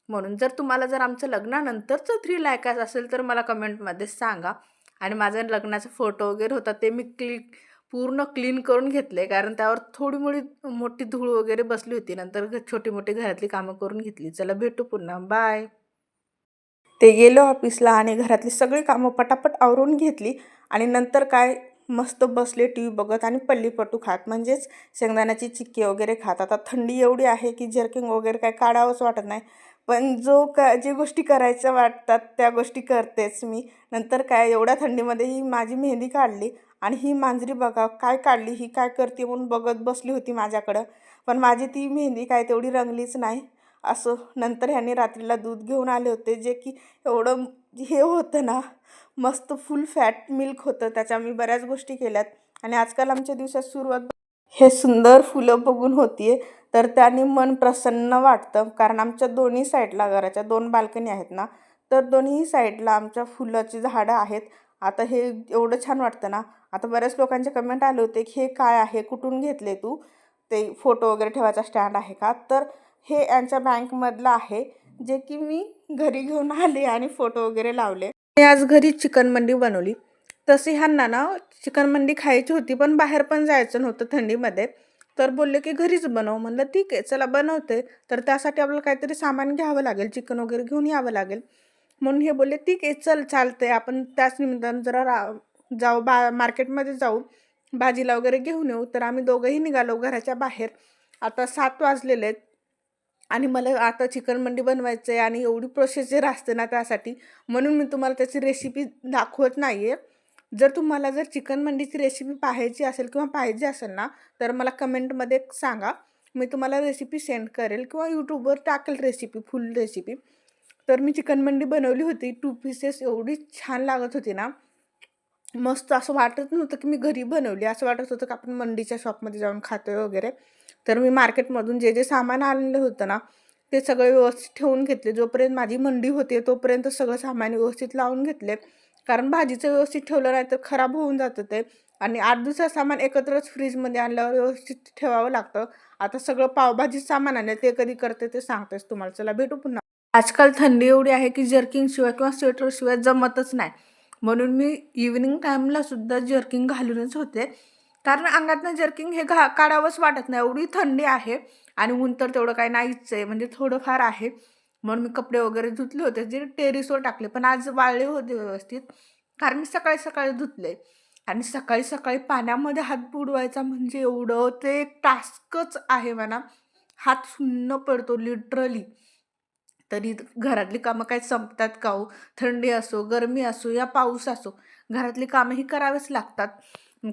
Speaker 2: म्हणून जर आमचं लग्नानंतरचं थ्रिल ऐकायचं असेल तर मला कमेंटमध्ये सांगा. आणि माझं लग्नाचा फोटो वगैरे होता, ते मी पूर्ण क्लीन करून घेतले, कारण त्यावर थोडी मोठी धूळ वगैरे बसली होती. नंतर छोटी मोठी घरातली कामं करून घेतली. चला भेटू पुन्हा. बाय.
Speaker 1: ते गेलो ऑफिसला आणि घरातली सगळी कामं पटापट आवरून घेतली आणि नंतर काय मस्त बसले टी व्ही बघत आणि पल्लीपट्टू खात, म्हणजेच शेंगदाण्याची चिक्की वगैरे खात. आता थंडी एवढी आहे की जर्किंग वगैरे काय काढावंच वाटत नाही, पण जे गोष्टी करायच्या वाटतात त्या गोष्टी करतेच मी. नंतर काय एवढ्या थंडीमध्ये ही माझी मेहंदी काढली आणि ही मांजरी बघा काय काढली, ही काय करते म्हणून बघत बसली होती माझ्याकडं. पण माझी ती मेहंदी काय तेवढी रंगलीच नाही. असं नंतर ह्यांनी रात्रीला दूध घेऊन आले होते, जे की एवढं हे होतं ना, मस्त फुल फॅट मिल्क होतं. त्याच्या मी बऱ्याच गोष्टी केल्यात आणि आजकाल आमच्या दिवसात सुरुवात हे सुंदर फुलं बघून होतीये, तर त्याने मन प्रसन्न वाटतं. कारण आमच्या दोन्ही साईडला घराच्या 2 बाल्कनी आहेत ना, तर दोन्ही साईडला आमच्या फुलाची झाडं आहेत. आता हे एवढं छान वाटतं ना. आता बऱ्याच लोकांचे कमेंट आले होते की हे काय आहे, कुठून घेतले तू, ते फोटो वगैरे ठेवायचा स्टँड आहे का? तर हे यांच्या बँकमधलं आहे, जे की मी घरी घेऊन आले आणि फोटो वगैरे लावले.
Speaker 2: मी आज घरी चिकन मंडी बनवली. तसे ह्यांना ना चिकन मंडी खायची होती, पण बाहेर पण जायचं नव्हतं थंडीमध्ये. तर बोलले की घरीच बनव. म्हणलं ठीक आहे, चला बनवते. तर त्यासाठी आपल्याला काहीतरी सामान घ्यावं लागेल, चिकन वगैरे घेऊन यावं लागेल. म्हणून हे बोलले ठीक आहे चल चालतंय, आपण त्याच निमित्तानं जरा जाऊ मार्केटमध्ये जाऊ, भाजीला वगैरे घेऊन येऊ. तर आम्ही दोघंही निघालो घराच्या बाहेर. आता 7 वाजलेले आहेत आणि मला आता चिकन मंडी बनवायचं आहे आणि एवढी प्रोसिजर असते ना त्यासाठी, म्हणून मी तुम्हाला त्याची रेसिपी दाखवत नाही आहे. जर चिकन मंडीची रेसिपी पाहायची असेल किंवा पाहिजे असेल ना, तर मला कमेंटमध्ये सांगा. मी तुम्हाला रेसिपी सेंड करेल किंवा यूट्यूबवर टाकेल रेसिपी, फुल रेसिपी. तर मी चिकन मंडी बनवली होती 2 पीसेस, एवढी छान लागत होती ना, मस्त. असं वाटत नव्हतं की मी घरी बनवली, असं वाटत होतं की आपण मंडीच्या शॉपमध्ये जाऊन खातोय वगैरे. तर मी मार्केटमधून जे सामान आणलं होतं ना, ते सगळे व्यवस्थित ठेवून घेतले. जोपर्यंत माझी मंडी होते तोपर्यंत सगळं सामान व्यवस्थित लावून घेतले, कारण भाजीचं व्यवस्थित ठेवलं नाही तर खराब होऊन जातं ते. आणि 8 दिवसाचं सामान एकत्रच फ्रीजमध्ये आणल्यावर व्यवस्थित ठेवावं लागतं. आता सगळं पावभाजीचं सामान आणलं, ते कधी करते ते सांगतेच तुम्हाला. चला भेटू पुन्हा. आजकाल थंडी एवढी आहे की जर्किंगशिवाय किंवा स्वेटरशिवाय जमतच नाही. म्हणून मी इव्हनिंग टाईमला सुद्धा जर्किंग घालूनच होते, कारण अंगातनं जर्किंग हे काढावंच वाटत नाही, एवढी थंडी आहे. आणि ऊन तर तेवढं काही नाहीच आहे, म्हणजे थोडंफार आहे. म्हणून मी कपडे वगैरे धुतले होते, जे टेरेसवर टाकले, पण आज वाळले होते व्यवस्थित, कारण मी सकाळी सकाळी धुतले. आणि सकाळी सकाळी पाण्यामध्ये हात बुडवायचा म्हणजे एवढं ते एक टास्कच आहे म्हणा. हात सुन्न पडतो लिटरली. तरी घरातली कामं काही संपतात का हो? थंडी असो, गरमी असो या पाऊस असो, घरातली कामं ही करावीच लागतात.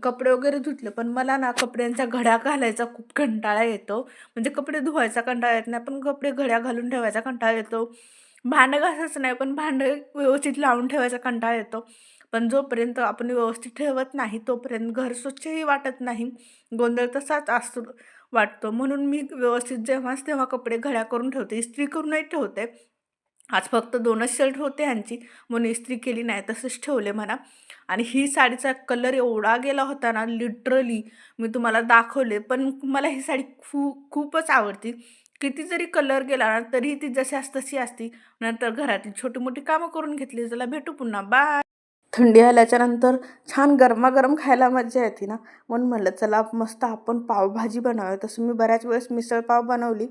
Speaker 2: कपडे वगैरे धुतले, पण मला ना कपड्यांच्या घड्या घालायचा खूप कंटाळा येतो. म्हणजे कपडे धुवायचा कंटाळा येत नाही, पण कपडे घड्या घालून ठेवायचा कंटाळा येतो. भांडं घासायचं नाही, पण भांडं व्यवस्थित लावून ठेवायचा कंटाळा येतो. पण जोपर्यंत आपण व्यवस्थित ठेवत नाही तोपर्यंत घर स्वच्छही वाटत नाही, गोंधळ तसाच असतो वाटतो. म्हणून मी व्यवस्थित जेव्हाच तेव्हा कपडे घड्या करून ठेवते, इस्त्री करूनही ठेवते. आज फक्त 2च शर्ट होते ह्यांची, म्हणून इस्त्री केली नाही, तसंच ठेवले म्हणा. आणि ही साडीचा कलर एवढा गेला होता ना, लिटरली मी तुम्हाला दाखवले. पण मला ही साडी खूपच आवडती. किती जरी कलर गेला ना तरी ती जशास तशी असती. नंतर घरातली छोटी मोठी कामं करून घेतली. चला भेटू पुन्हा. बाय. थंडी आल्याच्या नंतर छान गरमागरम खायला मज्जा येते ना, म्हणून म्हणलं चला मस्त आपण पावभाजी बनवूया. तसं मी बऱ्याच वेळेस मिसळपाव बनवली,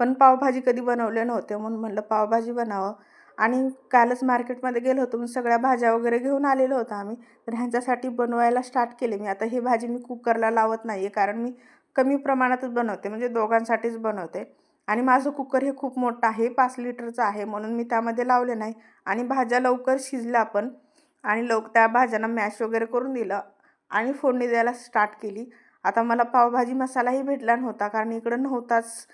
Speaker 2: पण पावभाजी कधी बनवले नव्हते, म्हणून म्हणलं पावभाजी बनावं. आणि कालच मार्केटमध्ये गेलो होतो, मग सगळ्या भाज्या वगैरे घेऊन आलेलो होतो आम्ही. तर ह्यांच्यासाठी बनवायला स्टार्ट केले मी. आता ही भाजी मी कुकरला लावत नाही आहे, कारण मी कमी प्रमाणातच बनवते, म्हणजे दोघांसाठीच बनवते. आणि माझं कुकर हे खूप मोठं आहे, 5 लिटरचं आहे, म्हणून मी त्यामध्ये लावले नाही. आणि भाज्या लवकर शिजल्या पण, आणि त्या भाज्यांना मॅश वगैरे करून दिलं आणि फोडणी द्यायला स्टार्ट केली. आता मला पावभाजी मसालाही भेटला नव्हता, कारण इकडं नव्हताच.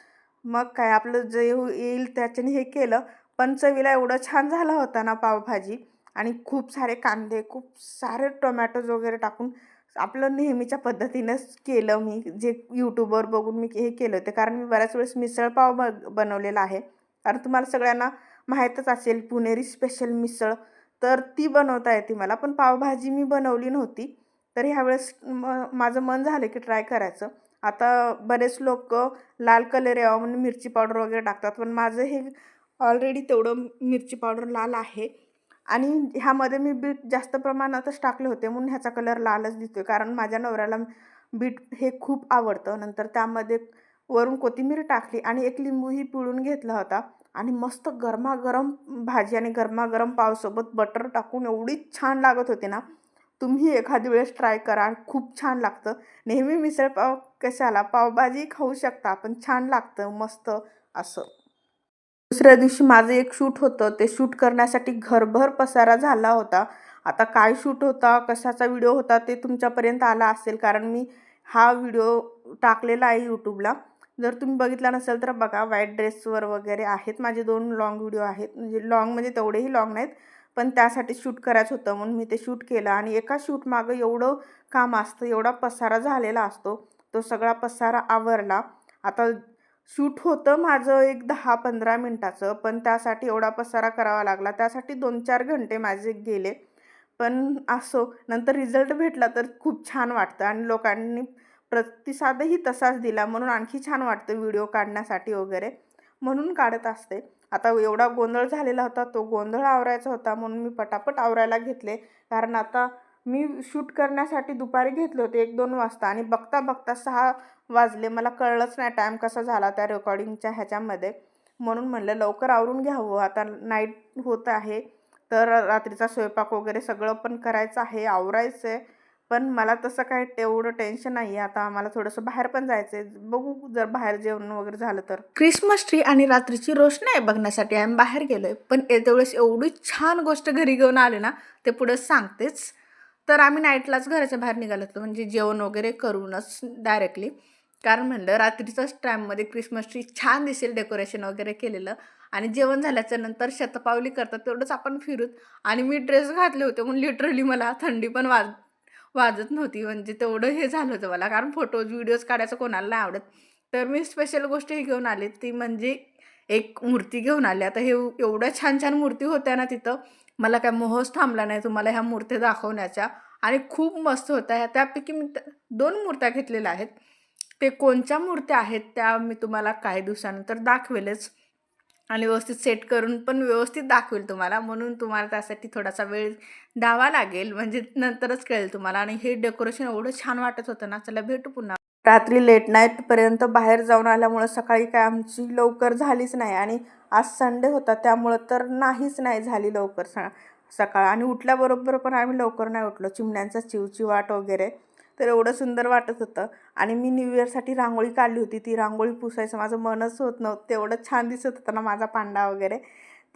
Speaker 2: मग काय आपलं जे येईल त्याच्याने हे केलं. पण चवीला एवढं छान झालं होतं ना पावभाजी. आणि खूप सारे कांदे, खूप सारे टोमॅटोज वगैरे टाकून आपलं नेहमीच्या पद्धतीनंच केलं मी, जे यूट्यूबवर बघून मी हे केलं होतं. कारण मी बऱ्याच वेळेस मिसळपाव बनवलेला आहे, कारण तुम्हाला सगळ्यांना माहीतच असेल पुणेरी स्पेशल मिसळ, तर ती बनवता येते मला. पण पावभाजी मी बनवली नव्हती, तर ह्यावेळेस माझं मन झालं की ट्राय करायचं. आता बरेच लोक लाल कलर यावं म्हणून मिरची पावडर वगैरे टाकतात, पण माझं हे ऑलरेडी तेवढं मिरची पावडर लाल आहे.
Speaker 1: आणि ह्यामध्ये मी बीट जास्त प्रमाणातच टाकले होते म्हणून ह्याचा कलर लालच दिसतोय, कारण माझ्या नवऱ्याला बीट हे खूप आवडतं. नंतर त्यामध्ये वरून कोथिंबीर टाकली आणि एक लिंबूही पिळून घेतला होता आणि मस्त गरमागरम भाजी आणि गरमागरम पावसोबत बटर टाकून एवढी छान लागत होती ना. तुम्ही एखादी वेळेस ट्राय करा, खूप छान लागतं. नेहमी मिसळपाव कशाला, पावभाजी खाऊ शकता, पण छान लागतं मस्त असं. दुसऱ्या दिवशी माझं एक शूट होतं. ते शूट करण्यासाठी घरभर पसारा झाला होता. आता काय शूट होता, कशाचा व्हिडिओ होता ते तुमच्यापर्यंत आला असेल, कारण मी हा व्हिडिओ टाकलेला आहे यूट्यूबला. जर तुम्ही बघितला नसेल तर बघा. व्हाईट ड्रेसवर वगैरे आहेत माझे 2 लाँग व्हिडिओ आहेत. म्हणजे लाँग म्हणजे तेवढेही लाँग नाहीत, पण त्यासाठी शूट करायचं होतं म्हणून मी ते शूट केलं. आणि एका शूटमागं एवढं काम असतं, एवढा पसारा झालेला असतो. तो सगळा पसारा आवरला. आता शूट होतं माझं एक 10-15 मिनिटाचं, पण त्यासाठी एवढा पसारा करावा लागला. त्यासाठी 2-4 घंटे माझे गेले. पण असो, नंतर रिझल्ट भेटला तर खूप छान वाटतं आणि लोकांनी प्रतिसादही तसाच दिला, म्हणून आणखी छान वाटतं व्हिडिओ काढण्यासाठी वगैरे, म्हणून काढत असते. आता एवढा गोंधळ झालेला होता, तो गोंधळ आवरायचा होता म्हणून मी पटापट आवरायला घेतले. कारण आता मी शूट करण्यासाठी दुपारी घेतले होते 1-2 वाजता आणि बघता बघता 6 वाजले. मला कळलंच नाही टाईम कसा झाला त्या रेकॉर्डिंगच्या ह्याच्यामध्ये. म्हणून म्हणलं लवकर आवरून घ्यावं. आता नाईट होत आहे, तर रात्रीचा स्वयंपाक वगैरे सगळं पण करायचं आहे, आवरायचं आहे. पण मला तसं काही तेवढं टेन्शन नाही आहे. आता मला थोडंसं बाहेर पण जायचं आहे. बघू जर बाहेर जेवण वगैरे झालं तर.
Speaker 2: क्रिसमस ट्री आणि रात्रीची रोषणाई बघण्यासाठी आम्ही बाहेर गेलोय. पण तेवढेच एवढी छान गोष्ट घरी घेऊन आले ना, ते पुढे सांगतेच. तर आम्ही नाईटलाच घराच्या बाहेर निघालो होतो, म्हणजे जेवण वगैरे करूनच डायरेक्टली. कारण म्हणलं रात्रीच्याच टाईममध्ये क्रिसमस ट्री छान दिसेल डेकोरेशन वगैरे केलेलं, आणि जेवण झाल्याच्या नंतर शतपावली करतात तेवढंच आपण फिरूत. आणि मी ड्रेस घातले होते म्हणून लिटरली मला थंडी पण वाजत नव्हती. म्हणजे तेवढं हे झालं होतं मला, कारण फोटोज व्हिडिओज काढायचं कोणाला नाही आवडत. तर मी स्पेशल गोष्ट ही घेऊन आले, ती म्हणजे एक मूर्ती घेऊन आले. आता हे एवढ्या छान छान मूर्ती होत्या ना तिथं, मला काय मोहच थांबला नाही तुम्हाला ह्या मूर्त्या दाखवण्याच्या. आणि खूप मस्त होत्या ह्या. त्यापैकी मी 2 मूर्त्या घेतलेल्या आहेत. ते कोणत्या मूर्त्या आहेत त्या मी तुम्हाला काही दिवसानंतर दाखवेलच, आणि व्यवस्थित सेट करून पण व्यवस्थित दाखवेल तुम्हाला. म्हणून तुम्हाला त्यासाठी थोडासा वेळ द्यावा लागेल, म्हणजे नंतरच कळेल तुम्हाला. आणि हे डेकोरेशन एवढं छान वाटत होतं ना. चला भेटू पुन्हा.
Speaker 1: रात्री लेट नाईटपर्यंत बाहेर जाऊन आल्यामुळं सकाळी काय आमची लवकर झालीच नाही. आणि आज संडे होता त्यामुळं तर नाहीच नाही झाली लवकर सकाळ. आणि उठल्याबरोबर पण आम्ही लवकर नाही उठलो. चिमण्यांचा चिवचिवाट वगैरे तर एवढं सुंदर वाटत होतं. आणि मी न्यू इयरसाठी रांगोळी काढली होती. ती रांगोळी पुसायचं माझं मनच होत नव्हतं, तेवढं छान दिसत होतं ना माझा पांडा वगैरे.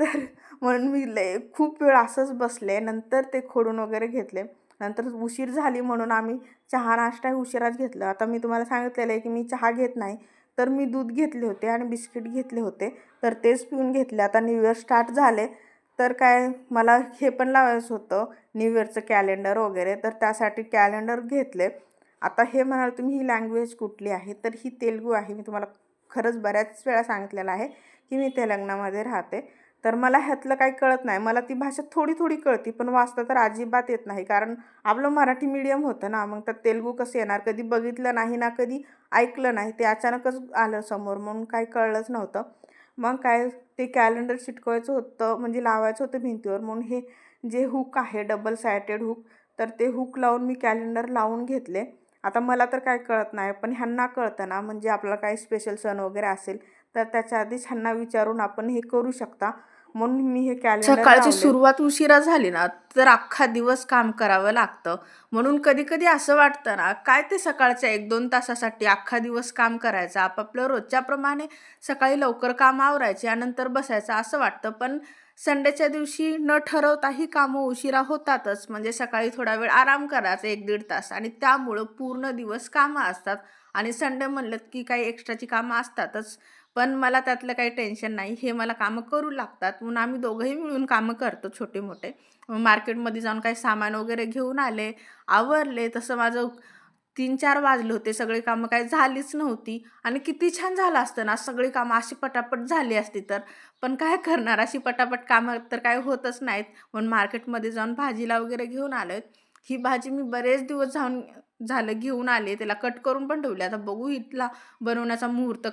Speaker 1: तर म्हणून मी खूप वेळ असंच बसले. नंतर ते खोडून वगैरे घेतले. नंतर उशीर झाली म्हणून आम्ही चहा नाश्ता उशिराच घेतला. आता मी तुम्हाला सांगितलेलं आहे की मी चहा घेत नाही, तर मी दूध घेतले होते आणि बिस्किट घेतले होते, तर तेच पिऊन घेतले. आता न्यू इयर स्टार्ट झाले, तर काय मला हे पण लावायचं होतं न्यू इयरचं कॅलेंडर वगैरे, तर त्यासाठी कॅलेंडर घेतले. आता हे म्हणाल तुम्ही ही लँग्वेज कुठली आहे, तर ही तेलुगू आहे. मी तुम्हाला खरंच बऱ्याच वेळा सांगितलेलं आहे की मी तेलंगणामध्ये राहते. तर मला ह्यातलं काही कळत नाही. मला ती भाषा थोडी थोडी कळती, पण वाचता तर अजिबात येत नाही, कारण आपलं मराठी मीडियम होतं ना. मग तर तेलुगू कसं येणार, कधी बघितलं नाही ना, कधी ऐकलं नाही. ते अचानकच आलं समोर म्हणून काही कळलंच नव्हतं. मग काय ते कॅलेंडर चिटकवायचं होतं, म्हणजे लावायचं होतं भिंतीवर, म्हणून हे जे हुक आहे डबल सायडेड हुक, तर ते हुक लावून मी कॅलेंडर लावून घेतले. आता मला तर काय कळत नाही, पण ह्यांना कळतं ना. म्हणजे आपला काही स्पेशल सण वगैरे असेल तर त्याच्या आधीच ह्यांना विचारून आपण हे करू शकता, म्हणून मी हे कॅलेंडर
Speaker 2: सकाळची
Speaker 1: लावले.
Speaker 2: सुरुवात उशिरा झाली ना, तर अख्खा दिवस काम करावं लागतं. म्हणून कधी कधी असं वाटतं ना, काय ते सकाळच्या 1-2 तासासाठी अख्खा दिवस काम करायचं, आपापलं रोजच्याप्रमाणे सकाळी लवकर काम आवरायचे आणि नंतर बसायचं असं वाटतं. पण संडेच्या दिवशी न ठरवताही कामं उशिरा होतातच. म्हणजे सकाळी थोडा वेळ आराम करायचा 1-1.5 तास, आणि त्यामुळं पूर्ण दिवस कामं असतात. आणि संडे म्हणलं की काही एक्स्ट्राची कामं असतातच. पण मला त्यातलं काही टेन्शन नाही. हे मला कामं करू लागतात, म्हणून आम्ही दोघंही मिळून कामं करतो छोटे-मोठे. मार्केटमध्ये जाऊन काही सामान वगैरे घेऊन आले, आवरले. तसं माझं 3-4 वाजले होते. सगळी कामं काही झालीच नव्हती, आणि किती छान झालं असतं ना, सगळी कामं अशी पटापट झाली असती तर. पण काय करणार, अशी पटापट कामं तर काही होतच नाहीत. म्हणून मार्केटमध्ये जाऊन भाजीला वगैरे घेऊन आलोय. ही भाजी मी बरेच दिवस झालं घेऊन आले. त्याला कट करून पण ठेवली. आता बघू इथला बनवण्याचा मुहूर्त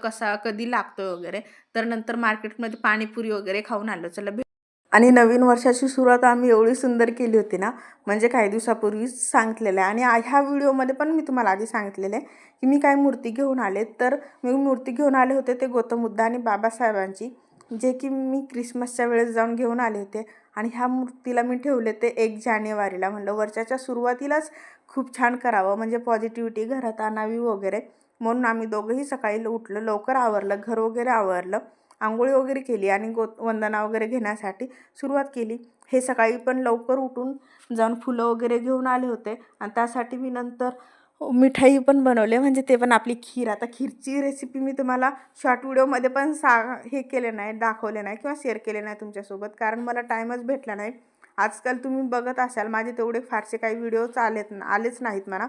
Speaker 2: कधी लागतोय वगैरे. तर नंतर मार्केटमध्ये पाणीपुरी वगैरे खाऊन आलो. चला
Speaker 1: आणि नवीन वर्षाची सुरुवात आम्ही एवढी सुंदर केली होती ना, म्हणजे काही दिवसापूर्वीच सांगितलेलं आहे. आणि ह्या व्हिडिओमध्ये पण मी तुम्हाला आधी सांगितलेलं आहे की मी काय मूर्ती घेऊन आले. तर मी मूर्ती घेऊन आले होते ते गौतम बुद्ध आणि बाबासाहेबांची, जे की मी क्रिसमसच्या वेळेस जाऊन घेऊन आले होते. आणि ह्या मूर्तीला मी ठेवले ते 1 जानेवारीला. म्हणलं वर्षाच्या सुरुवातीलाच खूप छान करावं, म्हणजे पॉझिटिव्हिटी घरात आणावी वगैरे. म्हणून आम्ही दोघंही सकाळी उठलं, लवकर आवरलं, घर वगैरे आवरलं, आंघोळी वगैरे केली आणि वंदना वगैरे घेण्यासाठी सुरुवात केली. हे सकाळी पण लवकर उठून जाऊन फुलं वगैरे घेऊन आले होते. आणि त्यासाठी मी नंतर मिठाई पण बनवले, म्हणजे ते पण आपली खीर. आता खीरची रेसिपी मी तुम्हाला शॉर्ट व्हिडिओमध्ये पण हे केले नाही, दाखवले नाही किंवा शेअर केले नाही तुमच्यासोबत, कारण मला टाईमच भेटला नाही. आजकाल तुम्ही बघत असाल माझे तेवढे फारसे काही व्हिडिओज आलेच नाहीत म्हणा,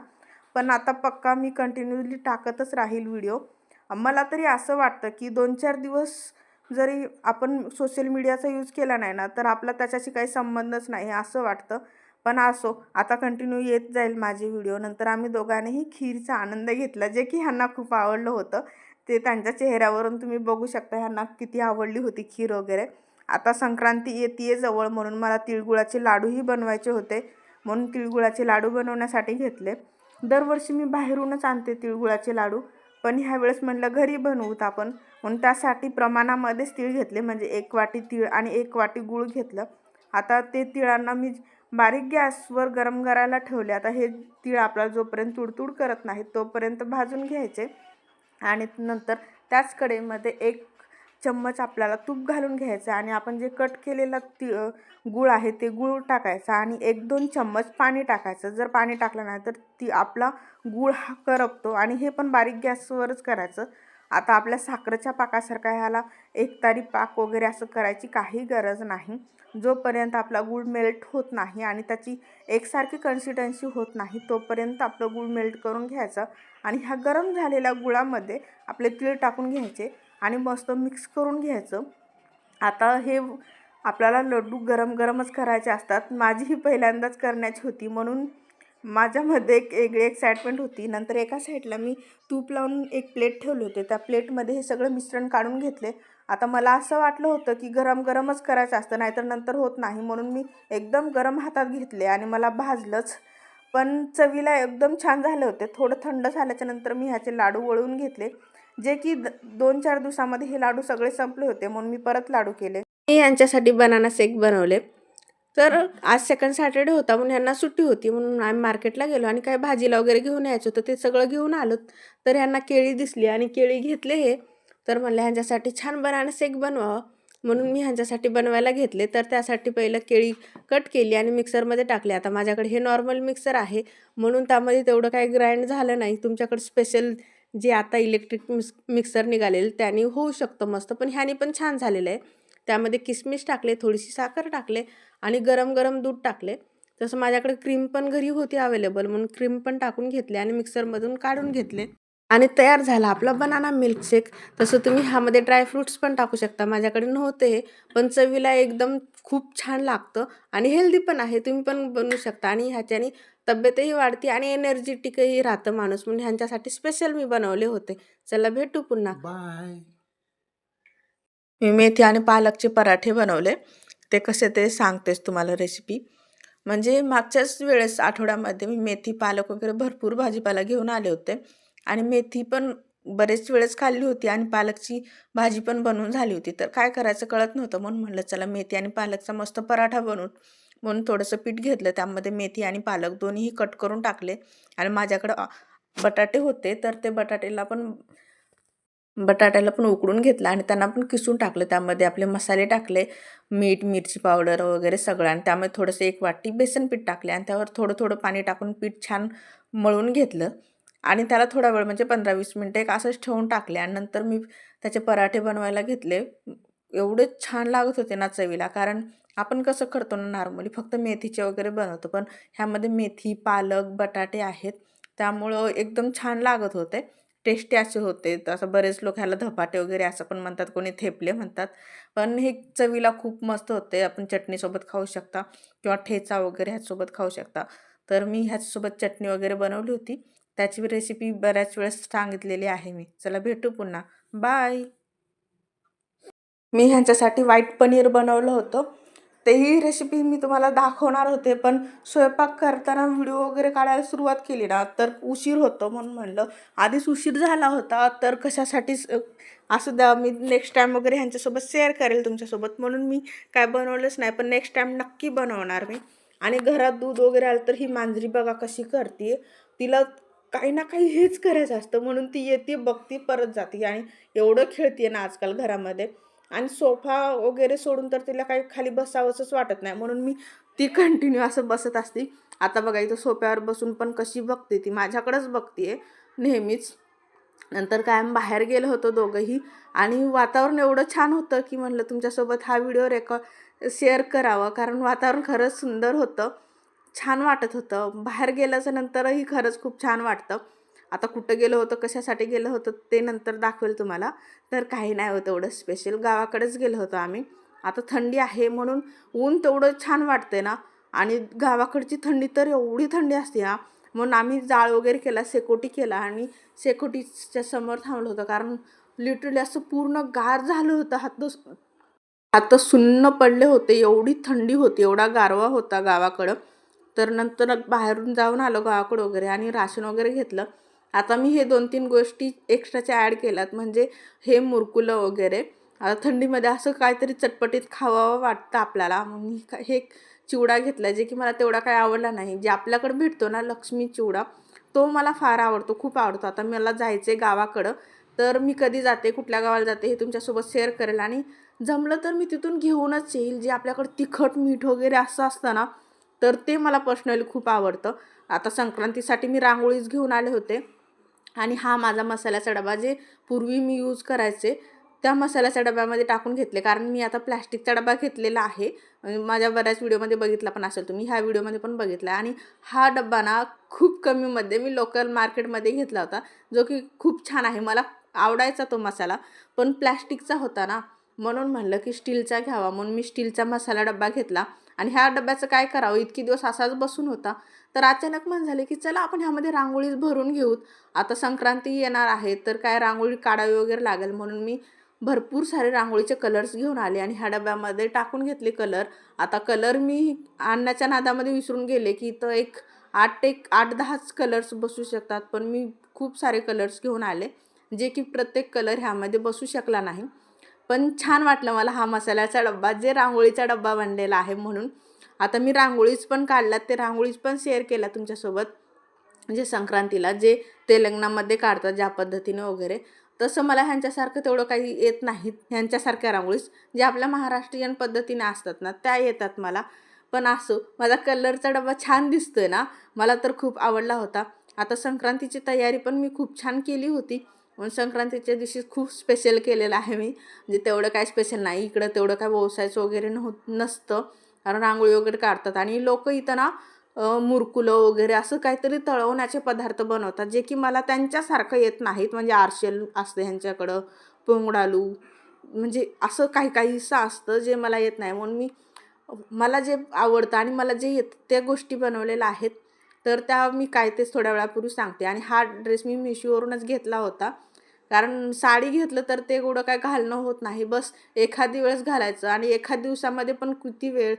Speaker 1: पण आता पक्का मी कंटिन्यूअसली टाकतच राहील व्हिडिओ. मला तरी असं वाटतं की 2-4 दिवस जरी आपण सोशल मीडियाचा यूज केला नाही ना, तर आपला त्याच्याशी काही संबंधच नाही असं वाटतं. पण असो, आता कंटिन्यू येत जाईल माझे व्हिडिओ. नंतर आम्ही दोघांनीही खीरचा आनंद घेतला, जे की ह्यांना खूप आवडलं होतं. ते त्यांच्या चेहऱ्यावरून तुम्ही बघू शकता ह्यांना किती आवडली होती खीर वगैरे. आता संक्रांती येते जवळ, म्हणून मला तिळगुळाचे लाडूही बनवायचे होते, म्हणून तिळगुळाचे लाडू बनवण्यासाठी घेतले. दरवर्षी मी बाहेरूनच आणते तिळगुळाचे लाडू, पण ह्यावेळेस म्हटलं घरी बनवूत आपण, म्हणून त्यासाठी प्रमाणामध्येच तीळ घेतले, म्हणजे 1 वाटी तीळ आणि 1 वाटी गूळ घेतलं. आता ते तिळांना मी बारीक गॅसवर गरम करायला ठेवले. आता हे तीळ आपल्याला जोपर्यंत तुडतुड करत नाही तोपर्यंत भाजून घ्यायचे. आणि नंतर त्याच कढईमध्ये 1 चम्मच आपल्याला तूप घालून घ्यायचं आणि आपण जे कट केलेला गूळ आहे ते गूळ टाकायचा आणि 1-2 चम्मच पाणी टाकायचं. जर पाणी टाकलं नाही तर आपला गूळ हा करपतो, आणि हे पण बारीक गॅसवरच करायचं. आता आपल्या साखरेच्या पाकासारखा ह्याला एकतारी पाक वगैरे असं करायची काही गरज नाही. जोपर्यंत आपला गूळ मेल्ट होत नाही आणि त्याची एकसारखी कन्सिस्टन्सी होत नाही तोपर्यंत आपलं गूळ मेल्ट करून घ्यायचं. आणि ह्या गरम झालेल्या गुळामध्ये आपले तीळ टाकून घ्यायचे आणि मस्त मिक्स करून घ्यायचं. आता हे आपल्याला लड्डू गरम गरमच करायचे असतात. माझी ही पहिल्यांदाच करण्याची होती, म्हणून माझ्यामध्ये एक वेगळी एक्साइटमेंट होती. नंतर एका साईडला मी तूप लावून एक प्लेट ठेवले होते, त्या प्लेटमध्ये हे सगळं मिश्रण काढून घेतले. आता मला असं वाटलं होतं की गरम गरमच करायचं असतं, नाहीतर नंतर होत नाही, म्हणून मी एकदम गरम हातात घेतले आणि मला भाजलंच. पण चवीला एकदम छान झाले होते. थोडं थंड झाल्याच्या नंतर मी ह्याचे लाडू वळवून घेतले, जे की 2-4 दिवसामध्ये हे लाडू सगळे संपले होते, म्हणून मी परत लाडू केले. मी यांच्यासाठी बनाना शेक बनवले. तर आज सेकंड सॅटर्डे होता, म्हणून ह्यांना सुट्टी होती, म्हणून आम्ही मार्केटला गेलो आणि काय भाजीला वगैरे घेऊन यायचं होतं ते सगळं घेऊन आलो. तर ह्यांना केळी दिसली आणि केळी घेतले हे. तर म्हणलं ह्यांच्यासाठी छान बनाना शेक बनवावं, म्हणून मी ह्यांच्यासाठी बनवायला घेतले. तर त्यासाठी पहिलं केळी कट केली आणि मिक्सरमध्ये टाकले. आता माझ्याकडे हे नॉर्मल मिक्सर आहे, म्हणून त्यामध्ये तेवढं काही ग्राइंड झालं नाही. तुमच्याकडे स्पेशल जे आता इलेक्ट्रिक मिक्सर निघालेलं त्याने होऊ शकतं मस्त, पण ह्याने पण छान झालेलं आहे. त्यामध्ये किसमिस टाकले, थोडीशी साखर टाकले आणि गरम गरम दूध टाकले. तसं माझ्याकडे क्रीम पण घरी होती अवेलेबल, म्हणून क्रीम पण टाकून घेतले आणि मिक्सरमधून काढून घेतले आणि तयार झाला आपला बनाना मिल्कशेक. तसं तुम्ही ह्यामध्ये ड्रायफ्रूट्स पण टाकू शकता. माझ्याकडे नव्हते हे, पण चवीला एकदम खूप छान लागतं आणि हेल्दी पण आहे. तुम्ही पण बनवू शकता आणि ह्याच्याने तब्येतही वाढते आणि एनर्जेटिकही राहतं माणूस, म्हणून ह्यांच्यासाठी स्पेशल मी बनवले होते. चला भेटू पुन्हा.
Speaker 2: बाय.
Speaker 1: मी मेथी आणि पालकचे पराठे बनवले. ते कसे ते सांगतेच तुम्हाला रेसिपी. म्हणजे मागच्याच वेळेस आठवड्यामध्ये मी मेथी, पालक वगैरे भरपूर भाजीपाला घेऊन आले होते आणि मेथी पण बरेच वेळेस खाल्ली होती आणि पालकची भाजी पण बनवून झाली होती. तर काय करायचं कळत नव्हतं, म्हणून म्हटलं चला मेथी आणि पालकचा मस्त पराठा बनवून. म्हणून थोडंसं पीठ घेतलं, त्यामध्ये मेथी आणि पालक दोन्हीही कट करून टाकले आणि माझ्याकडं बटाटे होते, तर ते बटाट्याला पण उकडून घेतलं आणि त्यांना पण किसून टाकलं. त्यामध्ये आपले मसाले टाकले, मीठ, मिरची पावडर वगैरे सगळं, आणि त्यामध्ये थोडंसं 1 वाटी बेसन पीठ टाकले आणि त्यावर थोडं थोडं पाणी टाकून पीठ छान मळून घेतलं आणि त्याला थोडा वेळ म्हणजे 15-20 मिनटं एक असंच ठेवून टाकले आणि नंतर मी त्याचे पराठे बनवायला घेतले. एवढे छान लागत होते ना चवीला, कारण आपण कसं करतो ना नॉर्मली फक्त मेथीचे वगैरे बनवतो, पण ह्यामध्ये मेथी, पालक, बटाटे आहेत, त्यामुळं एकदम छान लागत होते. टेस्टी असे होते. असं बरेच लोक ह्याला धपाटे वगैरे असं पण म्हणतात, कोणी थेपले म्हणतात, पण हे चवीला खूप मस्त होते. आपण चटणीसोबत खाऊ शकता किंवा ठेचा वगैरे ह्याचसोबत खाऊ शकता. तर मी ह्याच्यासोबत चटणी वगैरे बनवली होती. त्याची रेसिपी बऱ्याच वेळेस सांगितलेली आहे मी. चला भेटू पुन्हा. बाय. मी ह्यांच्यासाठी व्हाईट पनीर बनवलं होतं. तेही रेसिपी मी तुम्हाला दाखवणार होते, पण स्वयंपाक करताना व्हिडिओ वगैरे काढायला सुरुवात केली ना तर उशीर होतो, म्हणून म्हणलं आधीच उशीर झाला होता तर कशासाठीच असू द्या, मी नेक्स्ट टाईम वगैरे ह्यांच्यासोबत शेअर करेल तुमच्यासोबत, म्हणून मी काय बनवलंच नाही. पण नेक्स्ट टाईम नक्की बनवणार मी. आणि घरात दूध वगैरे आलं तर ही मांजरी बघा कशी करते, तिला काही ना काही हेच करायचं असतं, म्हणून ती येते बघती परत जाते आणि एवढं खेळते ना आजकाल घरामध्ये. आणि सोफा वगैरे सोडून तर तिला काही खाली बसावंसंच वाटत नाही, म्हणून मी ती कंटिन्यू असं बसत असते. आता बघा इथं सोफ्यावर बसून पण कशी बघते, ती माझ्याकडेच बघते नेहमीच. नंतर कायम बाहेर गेलो होतो दोघंही आणि वातावरण एवढं छान होतं की म्हणलं तुमच्यासोबत हा व्हिडिओ शेअर करावा, कारण वातावरण खरंच सुंदर होतं, छान वाटत होतं. बाहेर गेल्याच्या नंतरही खरंच खूप छान वाटतं. आता कुठं गेलो होतं, कशासाठी गेलो होतं ते नंतर दाखवेल तुम्हाला. तर काही नाही होतं एवढं स्पेशल, गावाकडेच गेलो होतो आम्ही. आता थंडी आहे म्हणून ऊन तेवढं छान वाटते ना, आणि गावाकडची थंडी तर एवढी थंडी असते ना, म्हणून आम्ही जाळ वगैरे केला, शेकोटी केला आणि शेकोटीच्या समोर थांबलो होतो, कारण लिटरली असं पूर्ण गार झालं होतं. हात सुन्न पडले होते, एवढी थंडी होती, एवढा गारवा होता गावाकडं. तर नंतर बाहेरून जाऊन आलो गावाकडं वगैरे आणि राशन वगैरे घेतलं. आता मी हे 2-3 गोष्टी एक्स्ट्राच्या ॲड केल्यात, म्हणजे हे मुरकुलं वगैरे. आता थंडीमध्ये असं काहीतरी चटपटीत खावावं वाटतं आपल्याला, मग मी हे चिवडा घेतला, जे की मला तेवढा काही आवडला नाही. जे आपल्याकडे भेटतो ना लक्ष्मी चिवडा, तो मला फार आवडतो, खूप आवडतो. आता मला जायचं आहे गावाकडं, तर मी कधी जाते, कुठल्या गावाला जाते हे तुमच्यासोबत शेअर करेल आणि जमलं तर मी तिथून घेऊनच येईल. जे आपल्याकडं तिखट मीठ वगैरे असं असतं ना, तर ते मला पर्सनली खूप आवडतं. आता संक्रांतीसाठी मी रांगोळीच घेऊन आले होते आणि हा माझा मसाल्याचा डबा, जे पूर्वी मी यूज करायचे त्या मसाल्याच्या डब्यामध्ये टाकून घेतले, कारण मी आता प्लॅस्टिकचा डबा घेतलेला आहे. माझ्या बऱ्याच व्हिडिओमध्ये बघितला पण असेल तुम्ही, ह्या व्हिडिओमध्ये पण बघितला. आणि हा डब्बा ना खूप कमीमध्ये मी लोकल मार्केटमध्ये घेतला होता, जो की खूप छान आहे. मला आवडायचा तो मसाला, पण प्लॅस्टिकचा होता ना, म्हणून म्हणलं की स्टीलचा घ्यावा, म्हणून मी स्टीलचा मसाला डब्बा घेतला. आणि ह्या डब्याचं काय करावं, इतकी दिवस असाच बसून होता, तर अचानक मन झाले की चला आपण ह्यामध्ये रांगोळीच भरून घेऊत. आता संक्रांती येणार आहे, तर काय रांगोळी काढावी वगैरे लागेल, म्हणून मी भरपूर सारे रांगोळीचे कलर्स घेऊन आले आणि ह्या डब्यामध्ये टाकून घेतले कलर. आता कलर मी आणण्याच्या नादामध्ये विसरून गेले की इथं एक 8-10च कलर्स बसू शकतात, पण मी खूप सारे कलर्स घेऊन आले, जे की प्रत्येक कलर ह्यामध्ये बसू शकला नाही. पण छान वाटलं मला हा मसाल्याचा डब्बा, जे रांगोळीचा डब्बा बनलेला आहे म्हणून. आता मी रांगोळीच पण काढल्यात, ते रांगोळीच पण शेअर केल्या तुमच्यासोबत. म्हणजे संक्रांतीला जे तेलंगणामध्ये काढतात ज्या पद्धतीने वगैरे, तसं मला ह्यांच्यासारखं तेवढं काही येत नाहीत. ह्यांच्यासारख्या रांगोळीच जे आपल्या महाराष्ट्रीयन पद्धतीने असतात ना, त्या येतात मला. पण असो, माझा कलरचा डबा छान दिसतोय ना, मला तर खूप आवडला होता. आता संक्रांतीची तयारी पण मी खूप छान केली होती. पण संक्रांतीच्या दिवशी खूप स्पेशल केलेलं आहे मी. म्हणजे तेवढं काय स्पेशल नाही, इकडं तेवढं काय व्यवसायचं वगैरे नसतं, कारण रांगोळी वगैरे काढतात आणि लोकं इथं ना मुरकुलं वगैरे असं काहीतरी तळवण्याचे पदार्थ बनवतात, जे की मला त्यांच्यासारखं येत नाहीत. म्हणजे आरशेल असते ह्यांच्याकडं, पोंगडालू, म्हणजे असं काही काहीसं असतं जे मला येत नाही. म्हणून मी मला जे आवडतं आणि मला जे येतं त्या गोष्टी बनवलेल्या आहेत, तर त्या मी काय तेच थोड्या वेळापूर्वी सांगते. आणि हा ड्रेस मी मिशोवरूनच घेतला होता, कारण साडी घेतलं तर ते एवढं काय घालणं होत नाही. बस एखादी वेळेस घालायचं आणि एखाद दिवसामध्ये पण किती वेळ,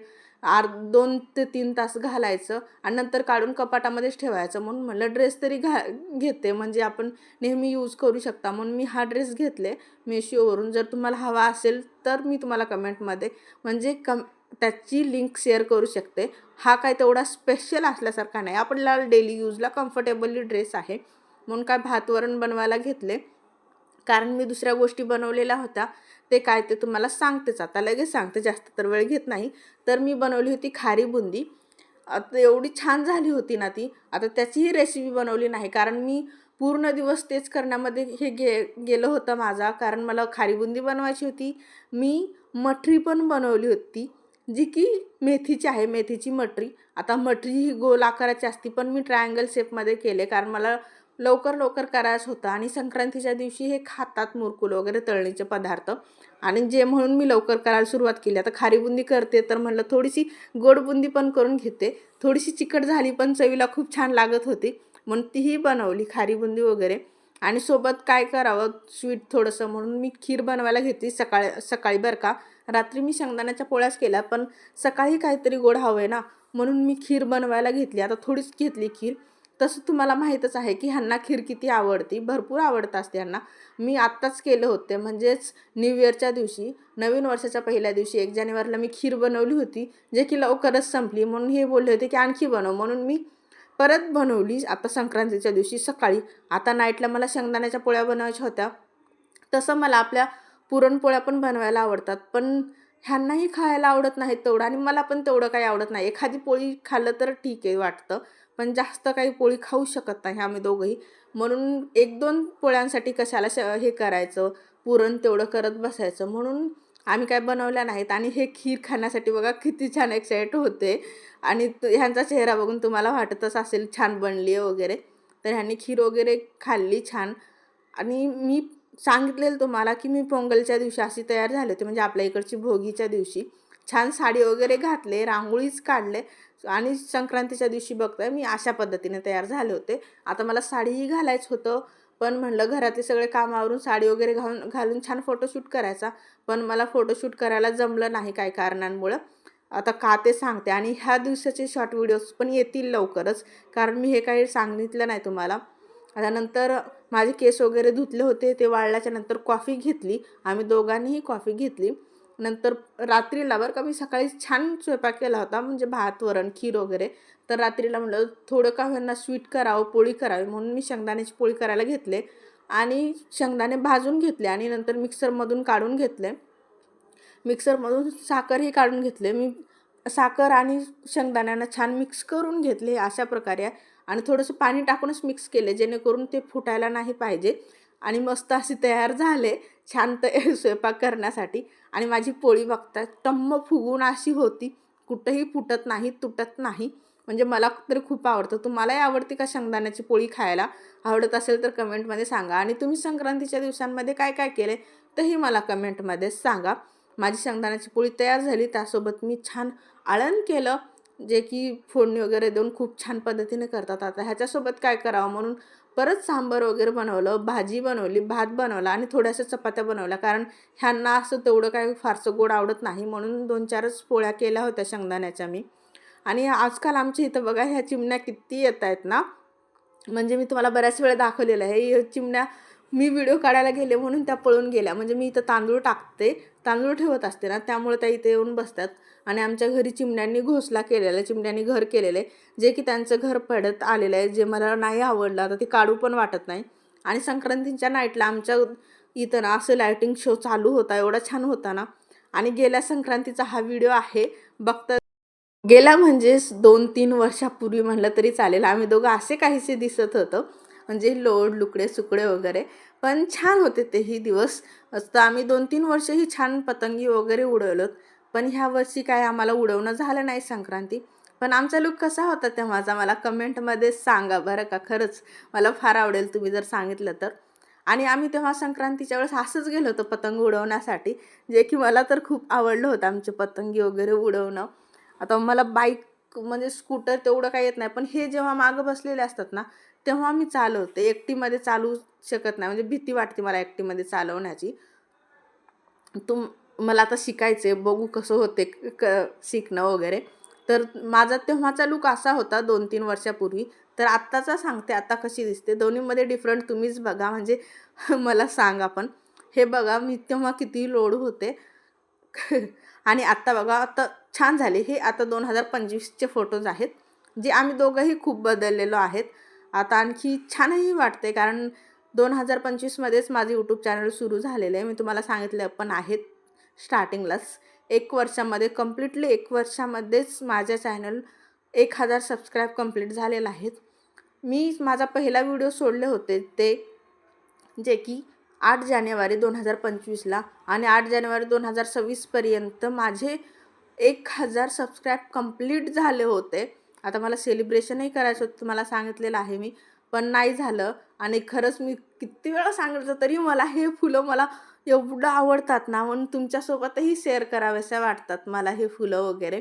Speaker 1: 2 ते 3 तास घालायचं आणि नंतर काढून कपाटामध्येच ठेवायचं. म्हणून म्हटलं ड्रेस तरी घेते, म्हणजे आपण नेहमी यूज करू शकता. म्हणून मी हा ड्रेस घेतले मिशोवरून. जर तुम्हाला हवा असेल तर मी तुम्हाला कमेंटमध्ये म्हणजे त्याची लिंक शेअर करू शकते. हा काय तेवढा स्पेशल असल्यासारखा नाही, आपल्याला डेली यूजला कम्फर्टेबली ड्रेस आहे. म्हणून काय भात वरण बनवायला घेतले, कारण मी दुसऱ्या गोष्टी बनवलेल्या होत्या, ते काय ते तुम्हाला सांगतेच, आता लगेच सांगते, जास्त तर वेळ घेत नाही. तर मी बनवली होती खारी बुंदी. आता एवढी छान झाली होती ना ती. आता त्याचीही रेसिपी बनवली नाही, कारण मी पूर्ण दिवस तेच करण्यामध्ये गेलं होतं माझा, कारण मला खारी बुंदी बनवायची होती. मी मठरी पण बनवली होती, जी की मेथीची आहे, मेथीची मठरी. आता मठरी ही गोल आकाराची असती, पण मी ट्रायंगल शेपमध्ये केले, कारण मला लवकर करायचं होतं आणि संक्रांतीच्या दिवशी हे खातात मुरकुल वगैरे तळणीचे पदार्थ, आणि जे म्हणून मी लवकर करायला सुरुवात केली. आता खारी बुंदी करते तर म्हणलं थोडीशी गोड बुंदी पण करून घेते. थोडीशी चिकट झाली पण चवीला खूप छान लागत होती, म्हणून तीही बनवली खारी बुंदी वगैरे. आणि सोबत काय करावं स्वीट थोडंसं, म्हणून मी खीर बनवायला घेतली सकाळी बरं का.
Speaker 2: रात्री मी शेंगदाण्याच्या पोळ्याच केल्या, पण सकाळी काहीतरी गोड हवं आहे ना, म्हणून मी खीर बनवायला घेतली. आता थोडीच घेतली खीर. तसं तुम्हाला माहीतच आहे की ह्यांना खीर किती आवडती, भरपूर आवडत असते ह्यांना. मी आत्ताच केले होते, म्हणजेच न्यू इयरच्या दिवशी, नवीन वर्षाच्या पहिल्या दिवशी 1 जानेवारीला मी खीर बनवली होती, जे की लवकरच संपली. म्हणून हे बोलले होते की आणखी बनव, म्हणून मी परत बनवली आता संक्रांतीच्या दिवशी सकाळी. आता नाईटला मला शेंगदाण्याच्या पोळ्या बनवायच्या होत्या. तसं मला आपल्या पुरणपोळ्या पण बनवायला आवडतात, पण ह्यांनाही खायला आवडत नाहीत तेवढं आणि मला पण तेवढं काही आवडत नाही. एखादी पोळी खाल्लं तर ठीक आहे वाटतं, पण जास्त काही पोळी खाऊ शकत नाही आम्ही दोघंही. म्हणून 1-2 पोळ्यांसाठी कशाला हे करायचं, पुरण तेवढं करत बसायचं, म्हणून आम्ही काय बनवल्या नाहीत. आणि हे खीर खाण्यासाठी बघा किती छान एक्साईट होते आणि ह्यांचा चेहरा बघून तुम्हाला वाटतच असेल छान बनली आहे वगैरे. तर ह्यांनी खीर वगैरे खाल्ली छान. आणि मी सांगितलेलं तुम्हाला की मी पोंगलच्या दिवशी अशी तयार झाले होते, म्हणजे आपल्या इकडची भोगीच्या दिवशी. छान साडी वगैरे घातले, रांगोळीच काढले आणि संक्रांतीच्या दिवशी बघताय मी अशा पद्धतीने तयार झाले होते. आता मला साडीही घालायचं होतं, पण म्हणलं घरातले सगळे कामावरून साडी वगैरे घालून छान फोटोशूट करायचा, पण मला फोटोशूट करायला जमलं नाही काही कारणांमुळं. आता का ते सांगते. आणि ह्या दिवसाचे शॉर्ट व्हिडिओज पण येतील लवकरच, कारण मी हे काही सांगितलं नाही तुम्हाला. आता नंतर माझे केस वगैरे धुतले होते, ते वाळल्याच्या नंतर कॉफी घेतली. आम्ही दोघांनीही कॉफी घेतली. नंतर रात्रीला बरं का, मी सकाळी छान स्वयंपाक केला होता, म्हणजे भात, वरण, खीर वगैरे. तर रात्रीला म्हटलं थोडं का होईना स्वीट करावं, पोळी करावी, म्हणून मी शेंगदाण्याची पोळी करायला घेतले आणि शेंगदाणे भाजून घेतले आणि नंतर मिक्सरमधून काढून घेतले. मिक्सरमधून साखरही काढून घेतले. मी साखर आणि शेंगदाण्यांना छान मिक्स करून घेतले अशा प्रकारे आणि थोडंसं पाणी टाकूनच मिक्स केले, जेणेकरून ते फुटायला नाही पाहिजे. आणि मस्त अशी तयार झाले छान स्वयंपाक करण्यासाठी. आणि माझी पोळी बघता टम्म फुगून अशी होती, कुठंही फुटत नाही, तुटत नाही. म्हणजे मला तरी खूप आवडतं. तुम्हालाही आवडते का शेंगदाण्याची पोळी खायला? आवडत असेल तर कमेंटमध्ये सांगा. आणि तुम्ही संक्रांतीच्या दिवसांमध्ये काय काय केले तेही मला कमेंटमध्ये सांगा. माझी शेंगदाण्याची पोळी तयार झाली, त्यासोबत मी छान आळण केलं, जे की फोडणी वगैरे देऊन खूप छान पद्धतीने करतात. आता ह्याच्यासोबत काय करावं म्हणून परत सांबार वगैरे बनवलं, भाजी बनवली, भात बनवला आणि थोड्याशा चपात्या बनवल्या, कारण ह्यांना असं तेवढं काही फारसं गोड आवडत नाही, म्हणून 2-4च पोळ्या केल्या होत्या शेंगदाण्याच्या मी. आणि आजकाल आमच्या इथं बघा ह्या चिमण्या किती येत आहेत ना, म्हणजे मी तुम्हाला बऱ्याच वेळा दाखवलेलं आहे. हे चिमण्या मी व्हिडिओ काढायला गेले म्हणून त्या पळून गेल्या. म्हणजे मी इथं तांदूळ टाकते, तांदूळ ठेवत असते ना, त्यामुळे त्या इथे येऊन बसतात. आणि आमच्या घरी चिमण्यांनी घोसला केलेला आहे, चिमण्यांनी घर केलेलं आहे, जे की त्यांचं घर पडत आलेलं आहे, जे मला नाही आवडलं. आता ते काढू पण वाटत नाही. आणि संक्रांतीच्या नाईटला आमच्या इथं ना असं लायटिंग शो चालू होता, एवढा छान होता ना. आणि गेल्या संक्रांतीचा हा व्हिडिओ आहे, बघता गेला म्हणजेच 2-3 वर्षापूर्वी म्हणलं तरी चालेल. आम्ही दोघं असे काहीसे दिसत होतो, म्हणजे लोड, लुकडे, सुकडे वगैरे. पण छान होते तेही दिवस. तर आम्ही 2-3 वर्षही छान पतंगी वगैरे उडवलोत. पण ह्या वर्षी काय आम्हाला उडवणं झालं नाही संक्रांती. पण आमचा लूक कसा होता तेव्हाचा मला कमेंटमध्ये सांगा बरं का. खरंच मला फार आवडेल तुम्ही जर सांगितलं तर. आणि आम्ही तेव्हा संक्रांतीच्या वेळेस असंच गेलो होतो पतंग उडवण्यासाठी, जे की मला तर खूप आवडलं होतं आमचे पतंगी वगैरे उडवणं. आता मला बाईक म्हणजे स्कूटर तेवढं काही येत नाही, पण हे जेव्हा मागं बसलेले असतात ना, तेव्हा मी चालवते. एकटीमध्ये चालवू शकत नाही, म्हणजे भीती वाटते मला एकटीमध्ये चालवण्याची. मला आता शिकायचं आहे, बघू कसं होते शिकणं वगैरे. तर माझा तेव्हाचा लूक असा होता 2-3 वर्षापूर्वी. तर आत्ताचा सांगते आता कशी दिसते. दोन्हीमध्ये डिफरंट तुम्हीच बघा, म्हणजे मला सांगा पण. हे बघा मी तेव्हा किती लोड होते. आणि आत्ता बघा, आता छान झाले. हे आता 2025चे फोटोज आहेत, जे आम्ही दोघंही खूप बदललेलो आहेत. आता आणखी छानही वाटते, कारण 2025मध्येच माझं यूट्यूब चॅनल सुरू झालेलं आहे. मी तुम्हाला सांगितलं पण आहेत स्टार्टिंगलाच. 1 वर्षामध्ये कंप्लीटली 1 वर्षामध्येच माझ्या चॅनल 1000 सबस्क्राईब कंप्लीट झालेलं आहेत. मी माझा पहिला व्हिडिओ सोडले होते ते, जे की 8 जानेवारी 2025ला, आणि 8 जानेवारी 2026पर्यंत माझे 1000 सबस्क्राईब कंप्लीट झाले होते. आता मला सेलिब्रेशनही करायचं होतं, तुम्हाला सांगितलेलं आहे मी, पण नाही झालं. आणि खरंच मी किती वेळा सांगितलं तरी मला हे फुलं मला एवढं आवडतात ना, म्हणून तुमच्यासोबतही शेअर कराव्याशा वाटतात मला हे फुलं वगैरे.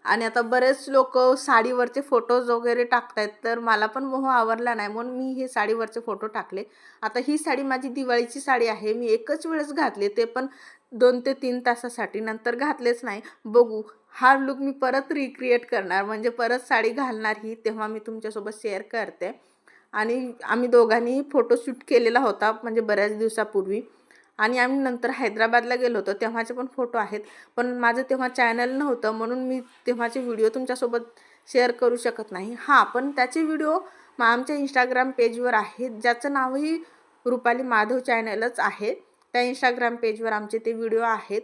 Speaker 2: आणि आता बरेच लोक साडीवरचे फोटोज वगैरे टाकतायत, तर मला पण मोह आवरला नाही म्हणून मी हे साडीवरचे फोटो टाकले. आता ही साडी माझी दिवाळीची साडी आहे. मी एकच वेळेस घातली, ते पण 2 ते 3 तासासाठी, नंतर घातलेच नाही. बघू, हा लूक मी परत रिक्रिएट करणार, म्हणजे परत साडी घालणार ही, तेव्हा मी तुमच्यासोबत शेअर करते. आणि आम्ही दोघांनी फोटोशूट केलेला होता, म्हणजे बऱ्याच दिवसापूर्वी. आणि आम्ही नंतर हैदराबादला गेलो होतो, तेव्हाचे पण फोटो आहेत. पण माझं तेव्हा चॅनल नव्हतं, म्हणून मी तेव्हाचे व्हिडिओ तुमच्यासोबत शेअर करू शकत नाही. हां, पण त्याचे व्हिडिओ आमच्या इंस्टाग्राम पेजवर आहेत, ज्याचं नावही रुपाली माधव चॅनलच आहे. त्या इंस्टाग्राम पेजवर आमचे ते व्हिडिओ आहेत.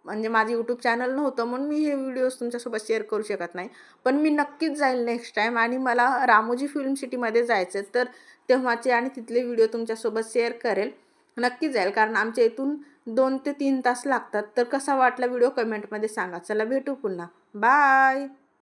Speaker 2: म्हणजे माझं यूट्यूब चॅनल नव्हतं म्हणून मी हे व्हिडिओज तुमच्यासोबत शेअर करू शकत नाही. पण मी नक्कीच जाईल नेक्स्ट टाईम, आणि मला रामोजी फिल्म सिटीमध्ये जायचं, तर तेव्हाचे आणि तिथले व्हिडिओ तुमच्यासोबत शेअर करेल. नक्की जाईल, कारण आमच्या इथून 2 ते 3 तास लागतात. तर कसा वाटला व्हिडिओ कमेंटमध्ये सांगा. चला भेटू पुन्हा. बाय.